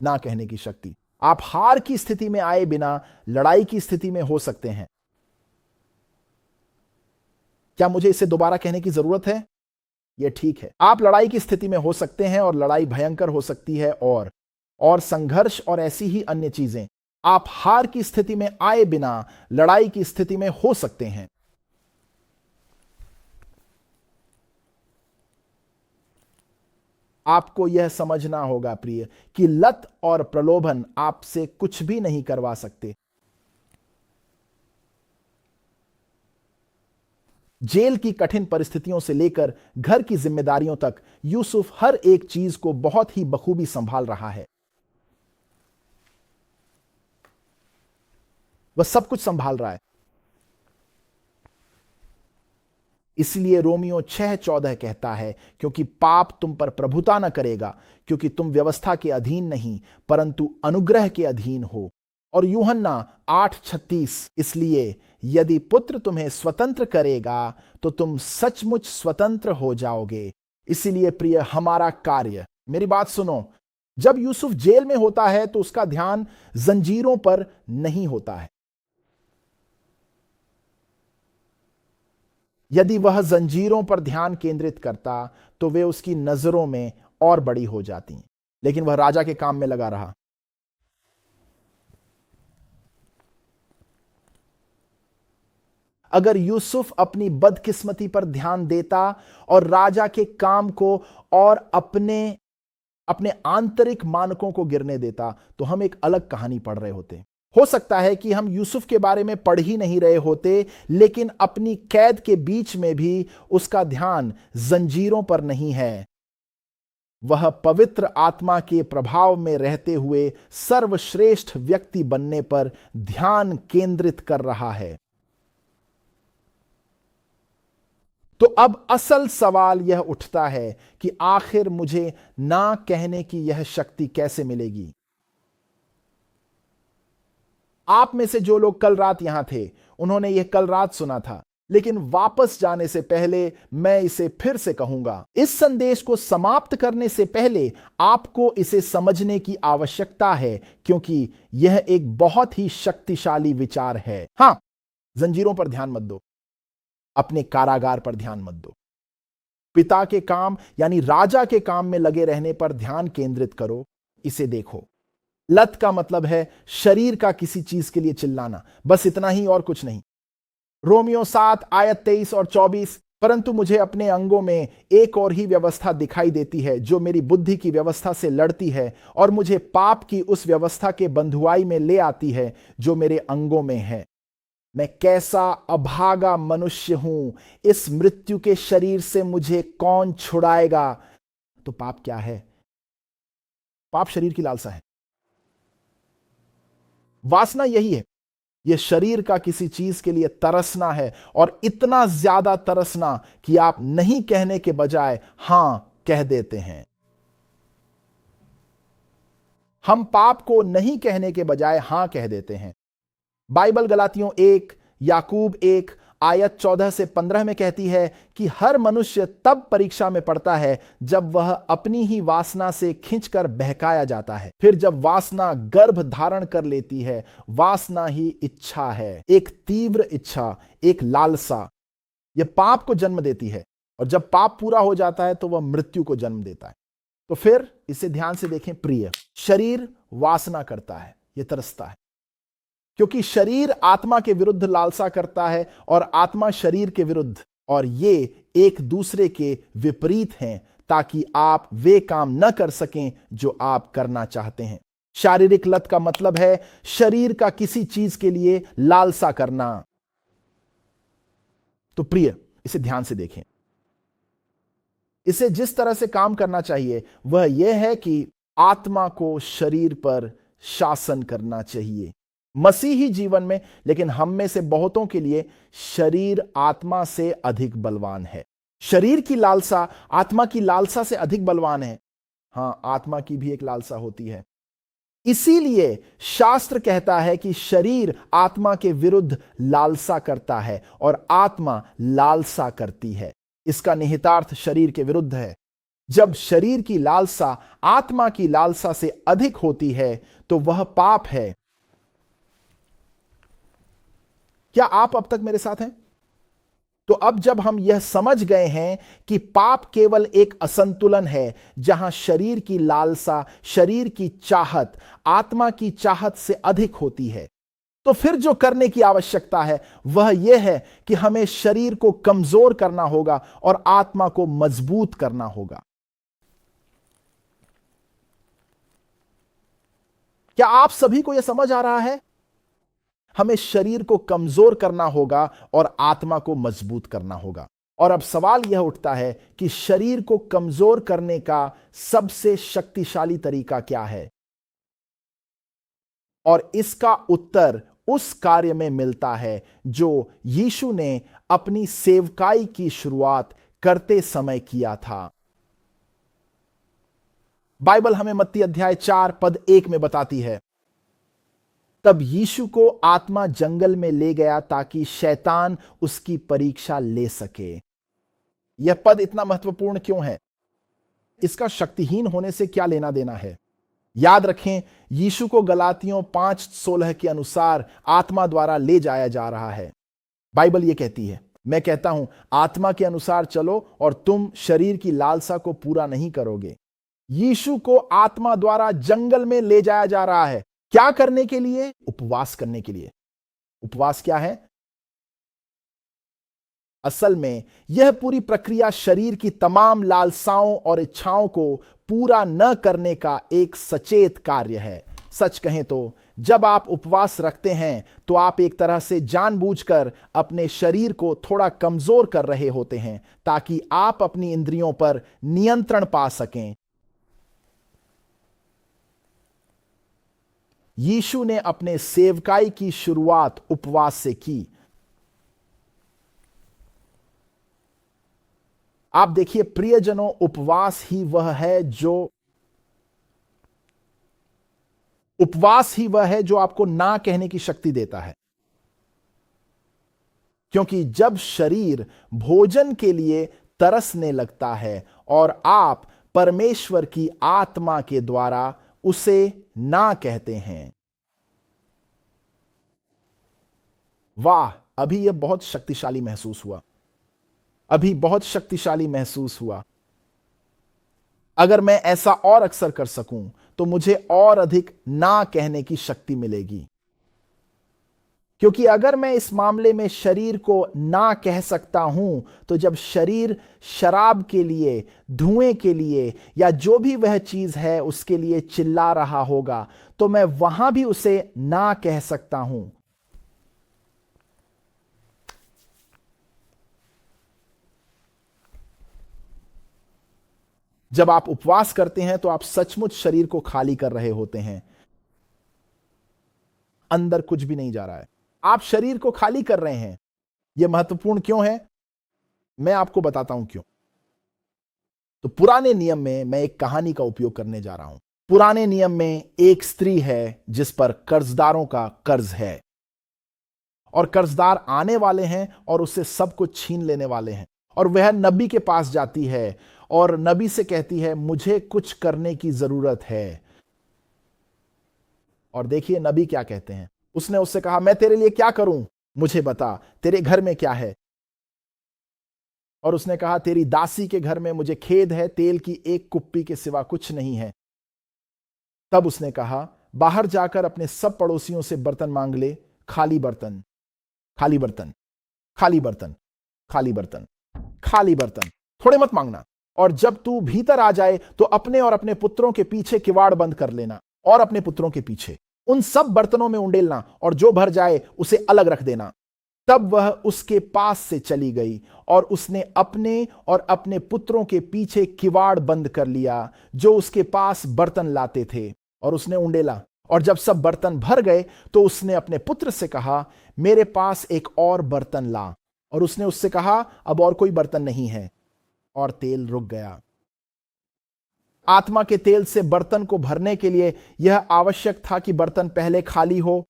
ना कहने की शक्ति। आप हार की स्थिति में आए बिना लड़ाई की स्थिति में हो सकते हैं। क्या मुझे इसे दोबारा कहने की जरूरत है? यह ठीक है। आप लड़ाई की स्थिति में हो सकते हैं और लड़ाई भयंकर हो सकती है और संघर्ष और ऐसी ही अन्य चीजें। आप हार की स्थिति में आए बिना लड़ाई की स्थिति में हो सकते हैं। आपको यह समझना होगा प्रिय कि लत और प्रलोभन आपसे कुछ भी नहीं करवा सकते। जेल की कठिन परिस्थितियों से लेकर घर की जिम्मेदारियों तक यूसुफ हर एक चीज को बहुत ही बखूबी संभाल रहा है। वह सब कुछ संभाल रहा है। इसलिए रोमियो 6:14 कहता है, क्योंकि पाप तुम पर प्रभुता न करेगा, क्योंकि तुम व्यवस्था के अधीन नहीं परंतु अनुग्रह के अधीन हो। और यूहन्ना 8:36, इसलिए यदि पुत्र तुम्हें स्वतंत्र करेगा तो तुम सचमुच स्वतंत्र हो जाओगे। इसलिए प्रिय, हमारा कार्य, मेरी बात सुनो, जब यूसुफ जेल में होता है तो उसका ध्यान जंजीरों पर नहीं होता है। यदि वह जंजीरों पर ध्यान केंद्रित करता तो वे उसकी नजरों में और बड़ी हो जाती, लेकिन वह राजा के काम में लगा रहा। अगर यूसुफ अपनी बदकिस्मती पर ध्यान देता और राजा के काम को और अपने आंतरिक मानकों को गिरने देता तो हम एक अलग कहानी पढ़ रहे होते। हो सकता है कि हम यूसुफ के बारे में पढ़ ही नहीं रहे होते, लेकिन अपनी कैद के बीच में भी उसका ध्यान जंजीरों पर नहीं है। वह पवित्र आत्मा के प्रभाव में रहते हुए सर्वश्रेष्ठ व्यक्ति बनने पर ध्यान केंद्रित कर रहा है। तो अब असल सवाल यह उठता है कि आखिर मुझे ना कहने की यह शक्ति कैसे मिलेगी? आप में से जो लोग कल रात यहां थे, उन्होंने यह कल रात सुना था, लेकिन वापस जाने से पहले मैं इसे फिर से कहूंगा। इस संदेश को समाप्त करने से पहले आपको इसे समझने की आवश्यकता है, क्योंकि यह एक बहुत ही शक्तिशाली विचार है। हां, जंजीरों पर ध्यान मत दो, अपने कारागार पर ध्यान मत दो। पिता के काम यानी राजा के काम में लगे रहने पर ध्यान केंद्रित करो। इसे देखो, लत का मतलब है शरीर का किसी चीज के लिए चिल्लाना, बस इतना ही और कुछ नहीं। रोमियो 7:23 और 24, परंतु मुझे अपने अंगों में एक और ही व्यवस्था दिखाई देती है जो मेरी बुद्धि की व्यवस्था से लड़ती है और मुझे पाप की उस व्यवस्था के बंधुआई में ले आती है जो मेरे अंगों में है। मैं कैसा अभागा मनुष्य हूं, इस मृत्यु के शरीर से मुझे कौन छुड़ाएगा? तो पाप क्या है? पाप शरीर की लालसा है। वासना यही है, यह शरीर का किसी चीज के लिए तरसना है, और इतना ज्यादा तरसना कि आप नहीं कहने के बजाय हां कह देते हैं। हम पाप को नहीं कहने के बजाय हां कह देते हैं। बाइबल गलातियों 1, याकूब 1 आयत 14 से 15 में कहती है कि हर मनुष्य तब परीक्षा में पड़ता है जब वह अपनी ही वासना से खींचकर बहकाया जाता है। फिर जब वासना गर्भ धारण कर लेती है, वासना ही इच्छा है, एक तीव्र इच्छा, एक लालसा, यह पाप को जन्म देती है, और जब पाप पूरा हो जाता है तो वह मृत्यु को जन्म देता है। तो फिर इसे ध्यान से देखें प्रिय, शरीर वासना करता है, यह तरसता है, क्योंकि शरीर आत्मा के विरुद्ध लालसा करता है और आत्मा शरीर के विरुद्ध, और ये एक दूसरे के विपरीत हैं, ताकि आप वे काम न कर सकें जो आप करना चाहते हैं। शारीरिक लत का मतलब है शरीर का किसी चीज के लिए लालसा करना। तो प्रिय, इसे ध्यान से देखें। इसे जिस तरह से काम करना चाहिए वह यह है कि आत्मा को शरीर पर शासन करना चाहिए मसीही जीवन में, लेकिन हम में से बहुतों के लिए शरीर आत्मा से अधिक बलवान है। शरीर की लालसा आत्मा की लालसा से अधिक बलवान है। हां, आत्मा की भी एक लालसा होती है। इसीलिए शास्त्र कहता है कि शरीर आत्मा के विरुद्ध लालसा करता है और आत्मा लालसा करती है। इसका निहितार्थ शरीर के विरुद्ध है। जब शरीर की लालसा आत्मा की लालसा से अधिक होती है तो वह पाप है। क्या आप अब तक मेरे साथ हैं? तो अब जब हम यह समझ गए हैं कि पाप केवल एक असंतुलन है जहां शरीर की लालसा, शरीर की चाहत आत्मा की चाहत से अधिक होती है, तो फिर जो करने की आवश्यकता है वह यह है कि हमें शरीर को कमजोर करना होगा और आत्मा को मजबूत करना होगा। क्या आप सभी को यह समझ आ रहा है? हमें शरीर को कमजोर करना होगा और आत्मा को मजबूत करना होगा। और अब सवाल यह उठता है कि शरीर को कमजोर करने का सबसे शक्तिशाली तरीका क्या है? और इसका उत्तर उस कार्य में मिलता है जो यीशु ने अपनी सेवकाई की शुरुआत करते समय किया था। बाइबल हमें मत्ती अध्याय 4 पद 1 में बताती है, तब यीशु को आत्मा जंगल में ले गया ताकि शैतान उसकी परीक्षा ले सके। यह पद इतना महत्वपूर्ण क्यों है? इसका शक्तिहीन होने से क्या लेना देना है? याद रखें, यीशु को गलातियों 5:16 के अनुसार आत्मा द्वारा ले जाया जा रहा है। बाइबल यह कहती है, मैं कहता हूं आत्मा के अनुसार चलो और तुम शरीर की लालसा को पूरा नहीं करोगे। यीशु को आत्मा द्वारा जंगल में ले जाया जा रहा है। क्या करने के लिए? उपवास करने के लिए। उपवास क्या है? असल में यह पूरी प्रक्रिया शरीर की तमाम लालसाओं और इच्छाओं को पूरा न करने का एक सचेत कार्य है। सच कहें तो जब आप उपवास रखते हैं तो आप एक तरह से जानबूझकर अपने शरीर को थोड़ा कमजोर कर रहे होते हैं ताकि आप अपनी इंद्रियों पर नियंत्रण पा सकें। यीशु ने अपने सेवकाई की शुरुआत उपवास से की। आप देखिए प्रियजनों, उपवास ही वह है जो आपको ना कहने की शक्ति देता है। क्योंकि जब शरीर भोजन के लिए तरसने लगता है और आप परमेश्वर की आत्मा के द्वारा उसे ना कहते हैं, वाह, अभी यह बहुत शक्तिशाली महसूस हुआ। अगर मैं ऐसा और अक्सर कर सकूं तो मुझे और अधिक ना कहने की शक्ति मिलेगी। क्योंकि अगर मैं इस मामले में शरीर को ना कह सकता हूं तो जब शरीर शराब के लिए, धुएं के लिए या जो भी वह चीज है उसके लिए चिल्ला रहा होगा तो मैं वहां भी उसे ना कह सकता हूं। जब आप उपवास करते हैं तो आप सचमुच शरीर को खाली कर रहे होते हैं, अंदर कुछ भी नहीं जा रहा है, आप शरीर को खाली कर रहे हैं। यह महत्वपूर्ण क्यों है, मैं आपको बताता हूं क्यों। तो पुराने नियम में मैं एक कहानी का उपयोग करने जा रहा हूं। पुराने नियम में एक स्त्री है जिस पर कर्जदारों का कर्ज है, और कर्जदार आने वाले हैं और उससे सब कुछ छीन लेने वाले हैं। और वह नबी के पास जाती है और नबी से कहती है, मुझे कुछ करने की जरूरत है। और देखिए नबी क्या कहते हैं। उसने उससे कहा, मैं तेरे लिए क्या करूं, मुझे बता, तेरे घर में क्या है। और उसने कहा, तेरी दासी के घर में मुझे खेद है, तेल की एक कुप्पी के सिवा कुछ नहीं है। तब उसने कहा, बाहर जाकर अपने सब पड़ोसियों से बर्तन मांग ले, खाली बर्तन, खाली बर्तन, खाली बर्तन, खाली बर्तन, खाली बर्तन, थोड़े मत मांगना। और जब तू भीतर आ जाए तो अपने और अपने पुत्रों के पीछे किवाड़ बंद कर लेना, और अपने पुत्रों के पीछे उन सब बर्तनों में उंडेलना, और जो भर जाए उसे अलग रख देना। तब वह उसके पास से चली गई और उसने अपने और अपने पुत्रों के पीछे किवाड़ बंद कर लिया जो उसके पास बर्तन लाते थे, और उसने उंडेला। और जब सब बर्तन भर गए तो उसने अपने पुत्र से कहा, मेरे पास एक और बर्तन ला। और उसने उससे कहा, अब और कोई बर्तन नहीं है, और तेल रुक गया। आत्मा के तेल से बर्तन को भरने के लिए यह आवश्यक था कि बर्तन पहले खाली हो।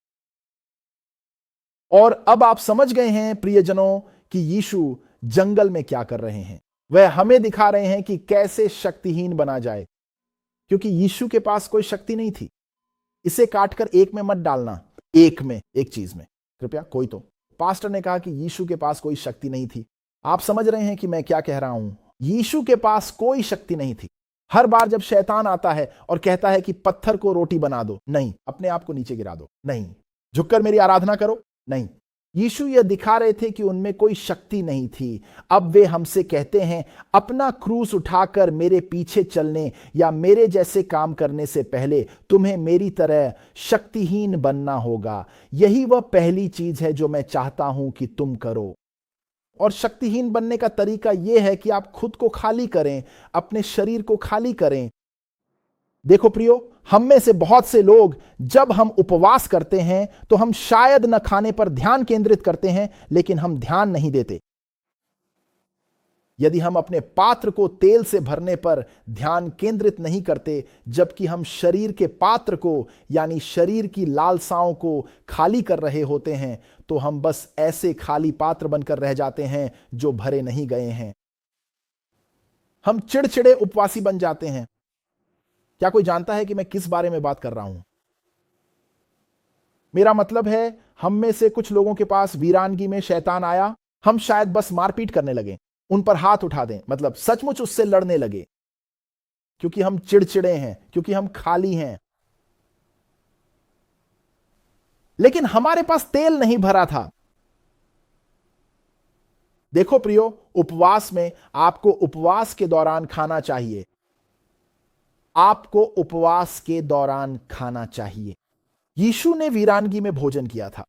और अब आप समझ गए हैं प्रियजनों कि यीशु जंगल में क्या कर रहे हैं। वह हमें दिखा रहे हैं कि कैसे शक्तिहीन बना जाए, क्योंकि यीशु के पास कोई शक्ति नहीं थी। इसे काटकर एक में मत डालना, एक में, एक चीज में कृपया। कोई तो पास्टर ने कहा कि यीशु के पास कोई शक्ति नहीं थी। आप समझ रहे हैं कि मैं क्या कह रहा हूं। यीशु के पास कोई शक्ति नहीं थी। हर बार जब शैतान आता है और कहता है कि पत्थर को रोटी बना दो, नहीं, अपने आप को नीचे गिरा दो, नहीं, झुककर मेरी आराधना करो, नहीं, यीशु यह दिखा रहे थे कि उनमें कोई शक्ति नहीं थी। अब वे हमसे कहते हैं, अपना क्रूस उठाकर मेरे पीछे चलने या मेरे जैसे काम करने से पहले तुम्हें मेरी तरह शक्तिहीन बनना होगा। यही वह पहली चीज है जो मैं चाहता हूं कि तुम करो। और शक्तिहीन बनने का तरीका यह है कि आप खुद को खाली करें, अपने शरीर को खाली करें। देखो प्रियो, हम में से बहुत से लोग जब हम उपवास करते हैं तो हम शायद न खाने पर ध्यान केंद्रित करते हैं, लेकिन हम ध्यान नहीं देते। यदि हम अपने पात्र को तेल से भरने पर ध्यान केंद्रित नहीं करते, जबकि हम शरीर के पात्र को यानी शरीर की लालसाओं को खाली कर रहे होते हैं, तो हम बस ऐसे खाली पात्र बनकर रह जाते हैं जो भरे नहीं गए हैं। हम चिड़चिड़े उपवासी बन जाते हैं। क्या कोई जानता है कि मैं किस बारे में बात कर रहा हूं? मेरा मतलब है, हम में से कुछ लोगों के पास वीरानगी में शैतान आया, हम शायद बस मारपीट करने लगे, उन पर हाथ उठा दें, मतलब सचमुच उससे लड़ने लगे, क्योंकि हम चिड़चिड़े हैं, क्योंकि हम खाली हैं। लेकिन हमारे पास तेल नहीं भरा था। देखो प्रियो, उपवास में आपको उपवास के दौरान खाना चाहिए। आपको उपवास के दौरान खाना चाहिए। यीशु ने वीरानगी में भोजन किया था।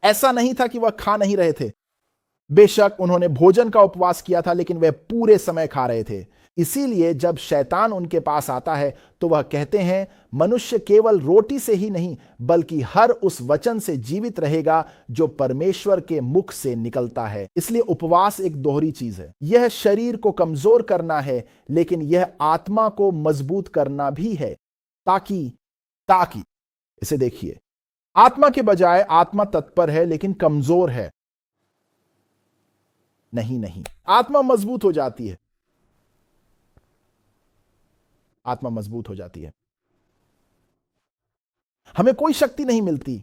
ऐसा नहीं था कि वह खा नहीं रहे थे। बेशक उन्होंने भोजन का उपवास किया था, लेकिन वे पूरे समय खा रहे थे। इसीलिए जब शैतान उनके पास आता है तो वह कहते हैं, मनुष्य केवल रोटी से ही नहीं बल्कि हर उस वचन से जीवित रहेगा जो परमेश्वर के मुख से निकलता है। इसलिए उपवास एक दोहरी चीज है। यह शरीर को कमजोर करना है, लेकिन यह आत्मा को मजबूत करना भी है, ताकि इसे देखिए, आत्मा के बजाय आत्मा तत्पर है लेकिन कमजोर है। नहीं, आत्मा मजबूत हो जाती है। आत्मा मजबूत हो जाती है। हमें कोई शक्ति नहीं मिलती,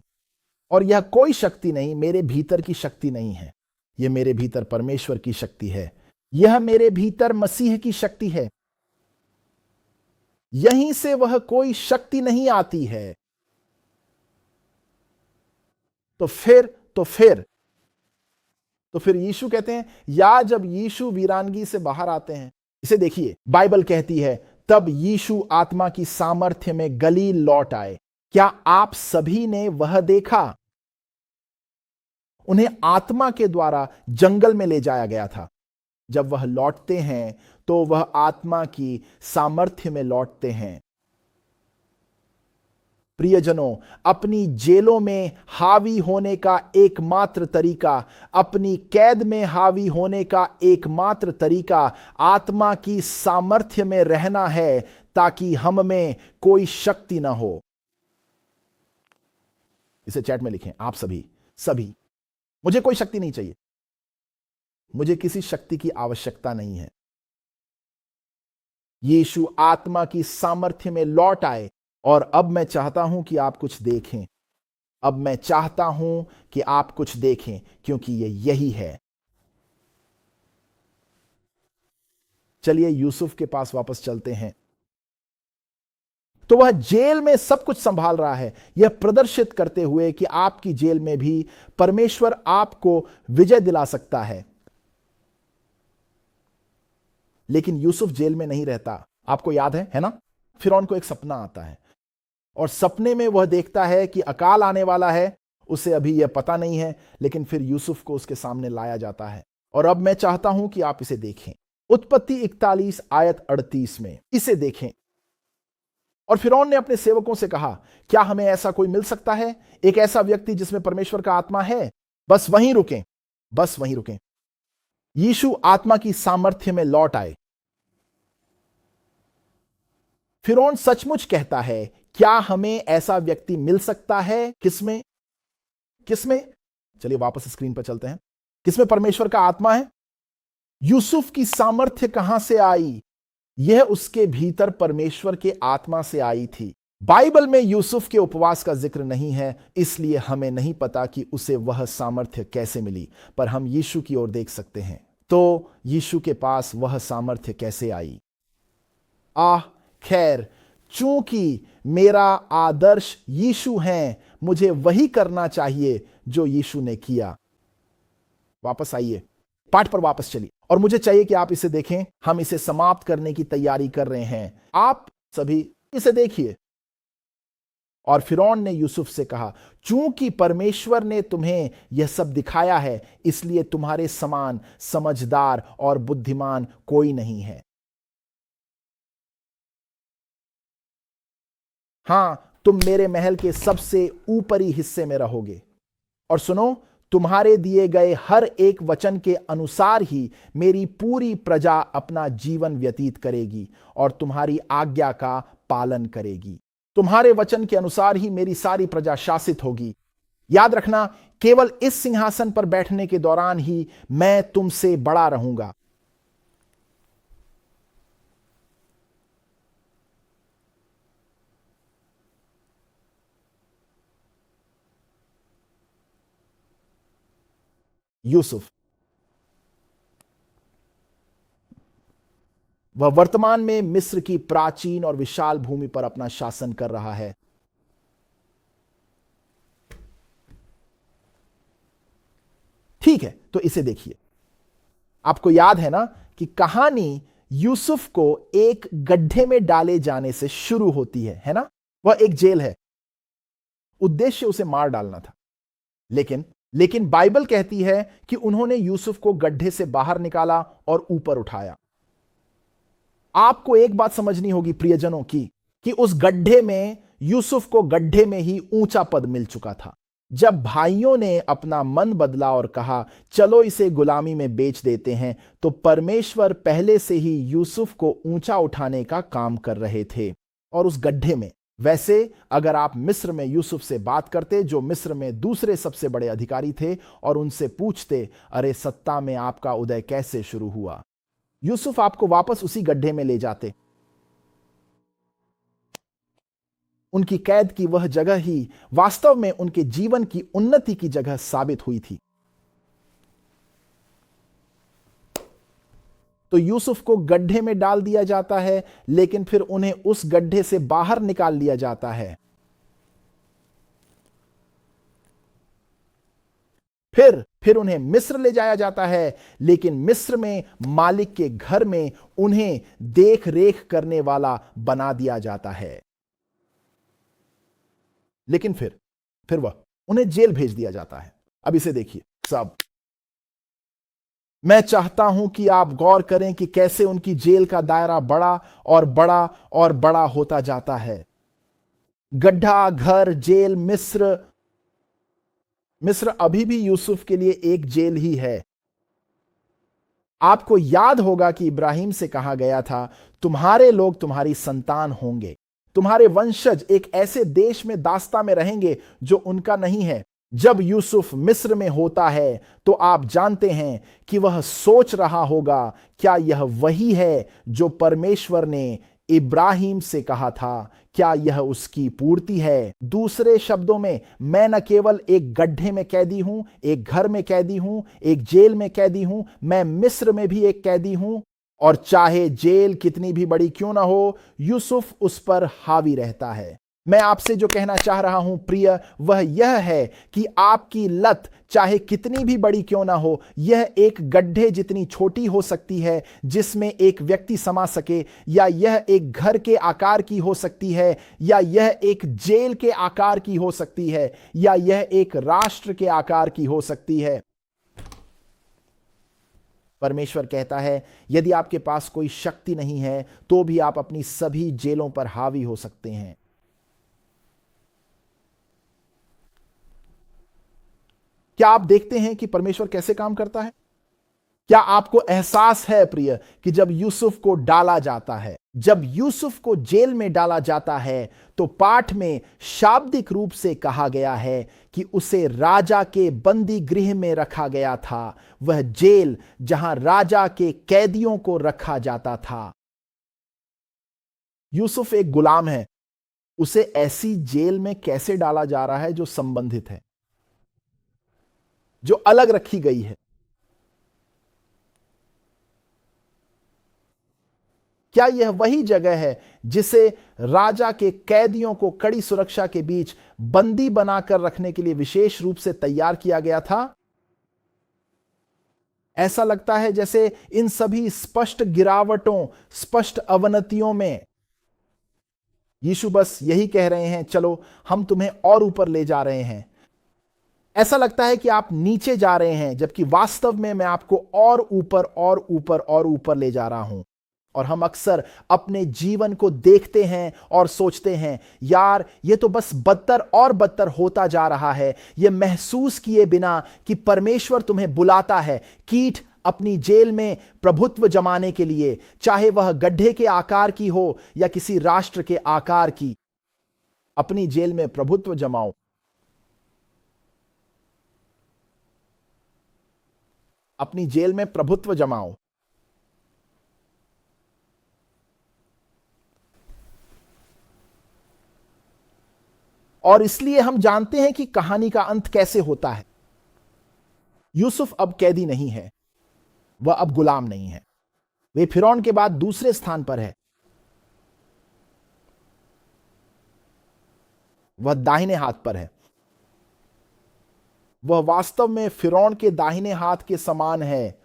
और यह कोई शक्ति नहीं मेरे भीतर की शक्ति नहीं है। यह मेरे भीतर परमेश्वर की शक्ति है। यह मेरे भीतर मसीह की शक्ति है। यहीं से वह कोई शक्ति नहीं आती है। तो फिर यीशु कहते हैं, या जब यीशु वीरानगी से बाहर आते हैं, इसे देखिए, बाइबल कहती है, तब यीशु आत्मा की सामर्थ्य में गलील लौट आए। क्या आप सभी ने वह देखा? उन्हें आत्मा के द्वारा जंगल में ले जाया गया था। जब वह लौटते हैं तो वह आत्मा की सामर्थ्य में लौटते हैं। प्रियजनों, अपनी जेलों में हावी होने का एकमात्र तरीका, अपनी कैद में हावी होने का एकमात्र तरीका आत्मा की सामर्थ्य में रहना है, ताकि हम में कोई शक्ति ना हो। इसे चैट में लिखें आप सभी सभी। मुझे कोई शक्ति नहीं चाहिए, मुझे किसी शक्ति की आवश्यकता नहीं है। यीशु आत्मा की सामर्थ्य में लौट आए, और अब मैं चाहता हूं कि आप कुछ देखें। अब मैं चाहता हूं कि आप कुछ देखें, क्योंकि ये यही है। चलिए यूसुफ के पास वापस चलते हैं। तो वह जेल में सब कुछ संभाल रहा है, यह प्रदर्शित करते हुए कि आपकी जेल में भी परमेश्वर आपको विजय दिला सकता है। लेकिन यूसुफ जेल में नहीं रहता। आपको याद है ना? फिरौन को एक सपना आता है, और सपने में वह देखता है कि अकाल आने वाला है। उसे अभी यह पता नहीं है, लेकिन फिर यूसुफ को उसके सामने लाया जाता है। और अब मैं चाहता हूं कि आप इसे देखें। उत्पत्ति 41 आयत 38 में इसे देखें। और फिरौन ने अपने सेवकों से कहा, क्या हमें ऐसा कोई मिल सकता है, एक ऐसा व्यक्ति जिसमें परमेश्वर का आत्मा है? बस वहीं रुकें, बस वहीं रुकें। यीशु आत्मा की सामर्थ्य में लौट आए। फिरौन सचमुच कहता है, क्या हमें ऐसा व्यक्ति मिल सकता है? किसमें? किसमें? चलिए वापस स्क्रीन पर चलते हैं। किसमें परमेश्वर का आत्मा है? यूसुफ की सामर्थ्य कहां से आई? यह उसके भीतर परमेश्वर के आत्मा से आई थी। बाइबल में यूसुफ के उपवास का जिक्र नहीं है, इसलिए हमें नहीं पता कि उसे वह सामर्थ्य कैसे मिली, पर हम यीशु की ओर देख सकते हैं। तो यीशु के पास वह सामर्थ्य कैसे आई? खैर, चूंकि मेरा आदर्श यीशु है, मुझे वही करना चाहिए जो यीशु ने किया। वापस आइए, पाठ पर वापस चलिए, और मुझे चाहिए कि आप इसे देखें। हम इसे समाप्त करने की तैयारी कर रहे हैं। आप सभी इसे देखिए। और फिरौन ने यूसुफ से कहा, चूंकि परमेश्वर ने तुम्हें यह सब दिखाया है, इसलिए तुम्हारे समान समझदार और बुद्धिमान कोई नहीं है। हां, तुम मेरे महल के सबसे ऊपरी हिस्से में रहोगे। और सुनो, तुम्हारे दिए गए हर एक वचन के अनुसार ही मेरी पूरी प्रजा अपना जीवन व्यतीत करेगी और तुम्हारी आज्ञा का पालन करेगी। तुम्हारे वचन के अनुसार ही मेरी सारी प्रजा शासित होगी। याद रखना, केवल इस सिंहासन पर बैठने के दौरान ही मैं तुमसे बड़ा रहूंगा। यूसुफ, वह वर्तमान में मिस्र की प्राचीन और विशाल भूमि पर अपना शासन कर रहा है। ठीक है, तो इसे देखिए। आपको याद है ना कि कहानी यूसुफ को एक गड्ढे में डाले जाने से शुरू होती है ना? वह एक जेल है, उद्देश्य उसे मार डालना था। लेकिन बाइबल कहती है कि उन्होंने यूसुफ को गड्ढे से बाहर निकाला और ऊपर उठाया। आपको एक बात समझनी होगी प्रियजनों की, कि उस गड्ढे में यूसुफ को गड्ढे में ही ऊंचा पद मिल चुका था। जब भाइयों ने अपना मन बदला और कहा, चलो इसे गुलामी में बेच देते हैं, तो परमेश्वर पहले से ही यूसुफ को ऊंचा उठाने का काम कर रहे थे। और उस गड्ढे में, वैसे अगर आप मिस्र में यूसुफ से बात करते, जो मिस्र में दूसरे सबसे बड़े अधिकारी थे, और उनसे पूछते, अरे सत्ता में आपका उदय कैसे शुरू हुआ, यूसुफ आपको वापस उसी गड्ढे में ले जाते। उनकी कैद की वह जगह ही वास्तव में उनके जीवन की उन्नति की जगह साबित हुई थी। तो यूसुफ को गड्ढे में डाल दिया जाता है, लेकिन फिर उन्हें उस गड्ढे से बाहर निकाल लिया जाता है। फिर उन्हें मिस्र ले जाया जाता है, लेकिन मिस्र में मालिक के घर में उन्हें देख रेख करने वाला बना दिया जाता है। लेकिन फिर वह उन्हें जेल भेज दिया जाता है। अब इसे देखिए सब। मैं चाहता हूं कि आप गौर करें कि कैसे उनकी जेल का दायरा बड़ा और बड़ा और बड़ा होता जाता है। गड्ढा, घर, जेल, मिस्र। मिस्र अभी भी यूसुफ के लिए एक जेल ही है। आपको याद होगा कि इब्राहिम से कहा गया था, तुम्हारे लोग तुम्हारी संतान होंगे, तुम्हारे वंशज एक ऐसे देश में दास्ता में रहेंगे जो उनका नहीं है। जब यूसुफ मिस्र में होता है तो आप जानते हैं कि वह सोच रहा होगा, क्या यह वही है जो परमेश्वर ने इब्राहिम से कहा था? क्या यह उसकी पूर्ति है? दूसरे शब्दों में, मैं न केवल एक गड्ढे में कैदी हूं, एक घर में कैदी हूं, एक जेल में कैदी हूं, मैं मिस्र में भी एक कैदी हूं। और चाहे जेल कितनी भी बड़ी क्यों ना हो, यूसुफ उस पर हावी रहता है। मैं आपसे जो कहना चाह रहा हूं प्रिय, वह यह है कि आपकी लत चाहे कितनी भी बड़ी क्यों ना हो, यह एक गड्ढे जितनी छोटी हो सकती है जिसमें एक व्यक्ति समा सके, या यह एक घर के आकार की हो सकती है, या यह एक जेल के आकार की हो सकती है, या यह एक राष्ट्र के आकार की हो सकती है। परमेश्वर कहता है, यदि आपके पास कोई शक्ति नहीं है तो भी आप अपनी सभी जेलों पर हावी हो सकते हैं। क्या आप देखते हैं कि परमेश्वर कैसे काम करता है? क्या आपको एहसास है प्रिय कि जब यूसुफ को डाला जाता है, जब यूसुफ को जेल में डाला जाता है, तो पाठ में शाब्दिक रूप से कहा गया है कि उसे राजा के बंदी गृह में रखा गया था, वह जेल जहां राजा के कैदियों को रखा जाता था। यूसुफ एक गुलाम है, उसे ऐसी जेल में कैसे डाला जा रहा है जो संबंधित है, जो अलग रखी गई है? क्या यह वही जगह है जिसे राजा के कैदियों को कड़ी सुरक्षा के बीच बंदी बनाकर रखने के लिए विशेष रूप से तैयार किया गया था? ऐसा लगता है जैसे इन सभी स्पष्ट गिरावटों, स्पष्ट अवनतियों में यीशु बस यही कह रहे हैं, चलो हम तुम्हें और ऊपर ले जा रहे हैं। ऐसा लगता है कि आप नीचे जा रहे हैं, जबकि वास्तव में मैं आपको और ऊपर और ऊपर और ऊपर ले जा रहा हूं। और हम अक्सर अपने जीवन को देखते हैं और सोचते हैं, यार ये तो बस बदतर और बदतर होता जा रहा है, ये महसूस किए बिना कि परमेश्वर तुम्हें बुलाता है कीट अपनी जेल में प्रभुत्व जमाने के लिए, चाहे वह गड्ढे के आकार की हो या किसी राष्ट्र के आकार की। अपनी जेल में प्रभुत्व जमाओ। अपनी जेल में प्रभुत्व जमाओ। और इसलिए हम जानते हैं कि कहानी का अंत कैसे होता है। यूसुफ अब कैदी नहीं है, वह अब गुलाम नहीं है, वे फिरौन के बाद दूसरे स्थान पर है। वह दाहिने हाथ पर है। वह वास्तव में फिरौन के दाहिने हाथ के समान है।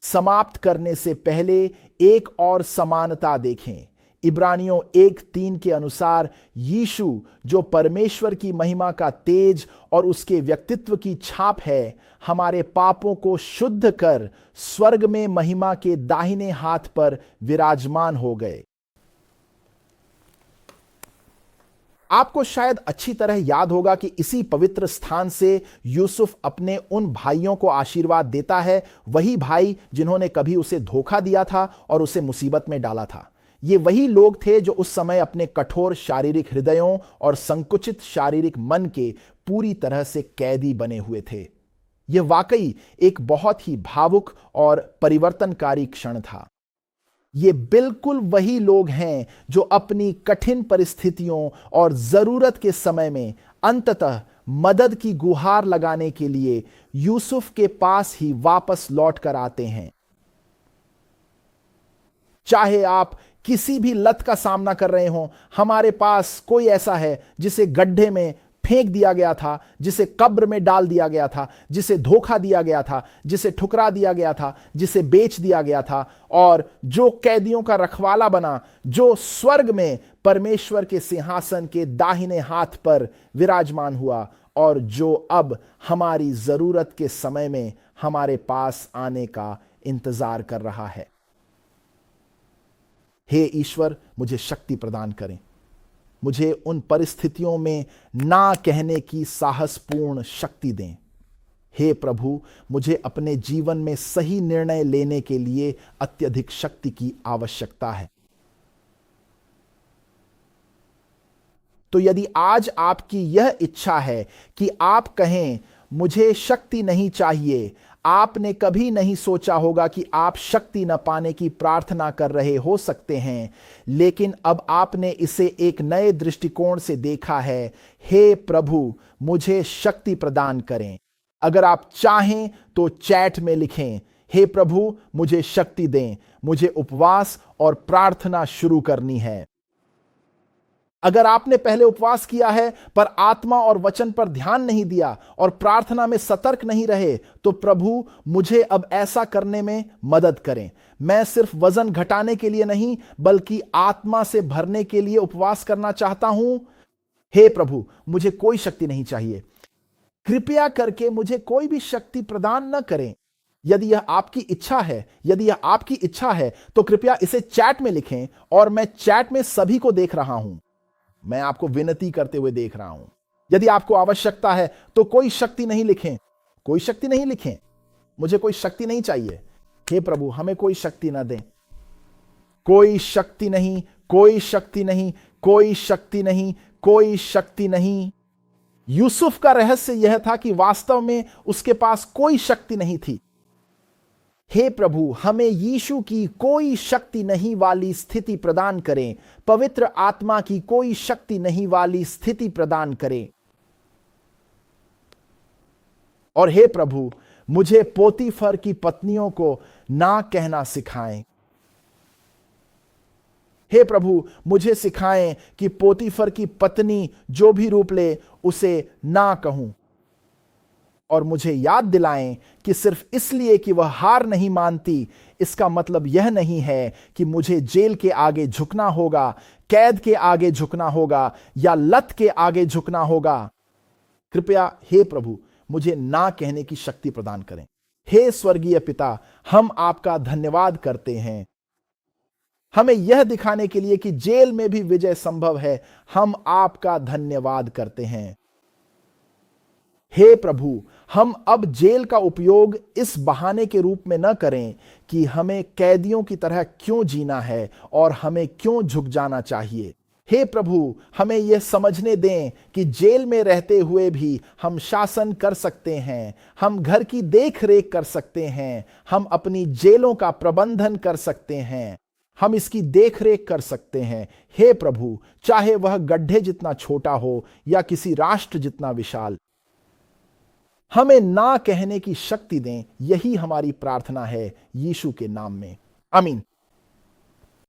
समाप्त करने से पहले एक और समानता देखें। इब्रानियों 1:3 के अनुसार यीशु जो परमेश्वर की महिमा का तेज और उसके व्यक्तित्व की छाप है, हमारे पापों को शुद्ध कर स्वर्ग में महिमा के दाहिने हाथ पर विराजमान हो गए। आपको शायद अच्छी तरह याद होगा कि इसी पवित्र स्थान से यूसुफ अपने उन भाइयों को आशीर्वाद देता है, वही भाई जिन्होंने कभी उसे धोखा दिया था और उसे मुसीबत में डाला था। ये वही लोग थे जो उस समय अपने कठोर शारीरिक हृदयों और संकुचित शारीरिक मन के पूरी तरह से कैदी बने हुए थे। यह वाकई एक बहुत ही भावुक और परिवर्तनकारी क्षण था। ये बिल्कुल वही लोग हैं जो अपनी कठिन परिस्थितियों और जरूरत के समय में अंततः मदद की गुहार लगाने के लिए यूसुफ के पास ही वापस लौट कर आते हैं। चाहे आप किसी भी लत का सामना कर रहे हो, हमारे पास कोई ऐसा है जिसे गड्ढे में फेंक दिया गया था, जिसे कब्र में डाल दिया गया था, जिसे धोखा दिया गया था, जिसे ठुकरा दिया गया था, जिसे बेच दिया गया था, और जो कैदियों का रखवाला बना, जो स्वर्ग में परमेश्वर के सिंहासन के दाहिने हाथ पर विराजमान हुआ, और जो अब हमारी जरूरत के समय में हमारे पास आने का इंतजार कर रहा है। हे ईश्वर, मुझे शक्ति प्रदान करें। मुझे उन परिस्थितियों में ना कहने की साहसपूर्ण शक्ति दें। हे प्रभु, मुझे अपने जीवन में सही निर्णय लेने के लिए अत्यधिक शक्ति की आवश्यकता है। तो यदि आज आपकी यह इच्छा है कि आप कहें मुझे शक्ति नहीं चाहिए, आपने कभी नहीं सोचा होगा कि आप शक्ति न पाने की प्रार्थना कर रहे हो सकते हैं, लेकिन अब आपने इसे एक नए दृष्टिकोण से देखा है। हे प्रभु, मुझे शक्ति प्रदान करें। अगर आप चाहें तो चैट में लिखें, हे प्रभु, मुझे शक्ति दें, मुझे उपवास और प्रार्थना शुरू करनी है। अगर आपने पहले उपवास किया है पर आत्मा और वचन पर ध्यान नहीं दिया और प्रार्थना में सतर्क नहीं रहे, तो प्रभु मुझे अब ऐसा करने में मदद करें। मैं सिर्फ वजन घटाने के लिए नहीं बल्कि आत्मा से भरने के लिए उपवास करना चाहता हूं। हे प्रभु, मुझे कोई शक्ति नहीं चाहिए। कृपया करके मुझे कोई भी शक्ति प्रदान न करें। यदि यह आपकी इच्छा है, यदि यह आपकी इच्छा है तो कृपया इसे चैट में लिखें, और मैं चैट में सभी को देख रहा हूं। मैं आपको विनती करते हुए देख रहा हूं। यदि आपको आवश्यकता है तो कोई शक्ति नहीं लिखें, कोई शक्ति नहीं लिखें। मुझे कोई शक्ति नहीं चाहिए। हे प्रभु, हमें कोई शक्ति ना दें। कोई शक्ति नहीं, कोई शक्ति नहीं, कोई शक्ति नहीं, कोई शक्ति नहीं। यूसुफ का रहस्य यह था कि वास्तव में उसके पास कोई शक्ति नहीं थी। हे प्रभु, हमें यीशु की कोई शक्ति नहीं वाली स्थिति प्रदान करें। पवित्र आत्मा की कोई शक्ति नहीं वाली स्थिति प्रदान करें। और हे प्रभु, मुझे पोतीफर की पत्नियों को ना कहना सिखाएं। हे प्रभु, मुझे सिखाएं कि पोतीफर की पत्नी जो भी रूप ले उसे ना कहूं। और मुझे याद दिलाएं कि सिर्फ इसलिए कि वह हार नहीं मानती, इसका मतलब यह नहीं है कि मुझे जेल के आगे झुकना होगा, कैद के आगे झुकना होगा या लत के आगे झुकना होगा। कृपया हे प्रभु, मुझे ना कहने की शक्ति प्रदान करें। हे स्वर्गीय पिता, हम आपका धन्यवाद करते हैं हमें यह दिखाने के लिए कि जेल में भी विजय संभव है। हम आपका धन्यवाद करते हैं। हे प्रभु, हम अब जेल का उपयोग इस बहाने के रूप में न करें कि हमें कैदियों की तरह क्यों जीना है और हमें क्यों झुक जाना चाहिए। हे प्रभु, हमें यह समझने दें कि जेल में रहते हुए भी हम शासन कर सकते हैं, हम घर की देख रेख कर सकते हैं, हम अपनी जेलों का प्रबंधन कर सकते हैं, हम इसकी देख रेख कर सकते हैं। हे प्रभु, चाहे वह गड्ढे जितना छोटा हो या किसी राष्ट्र जितना विशाल, हमें ना कहने की शक्ति दें। यही हमारी प्रार्थना है यीशु के नाम में, आमीन।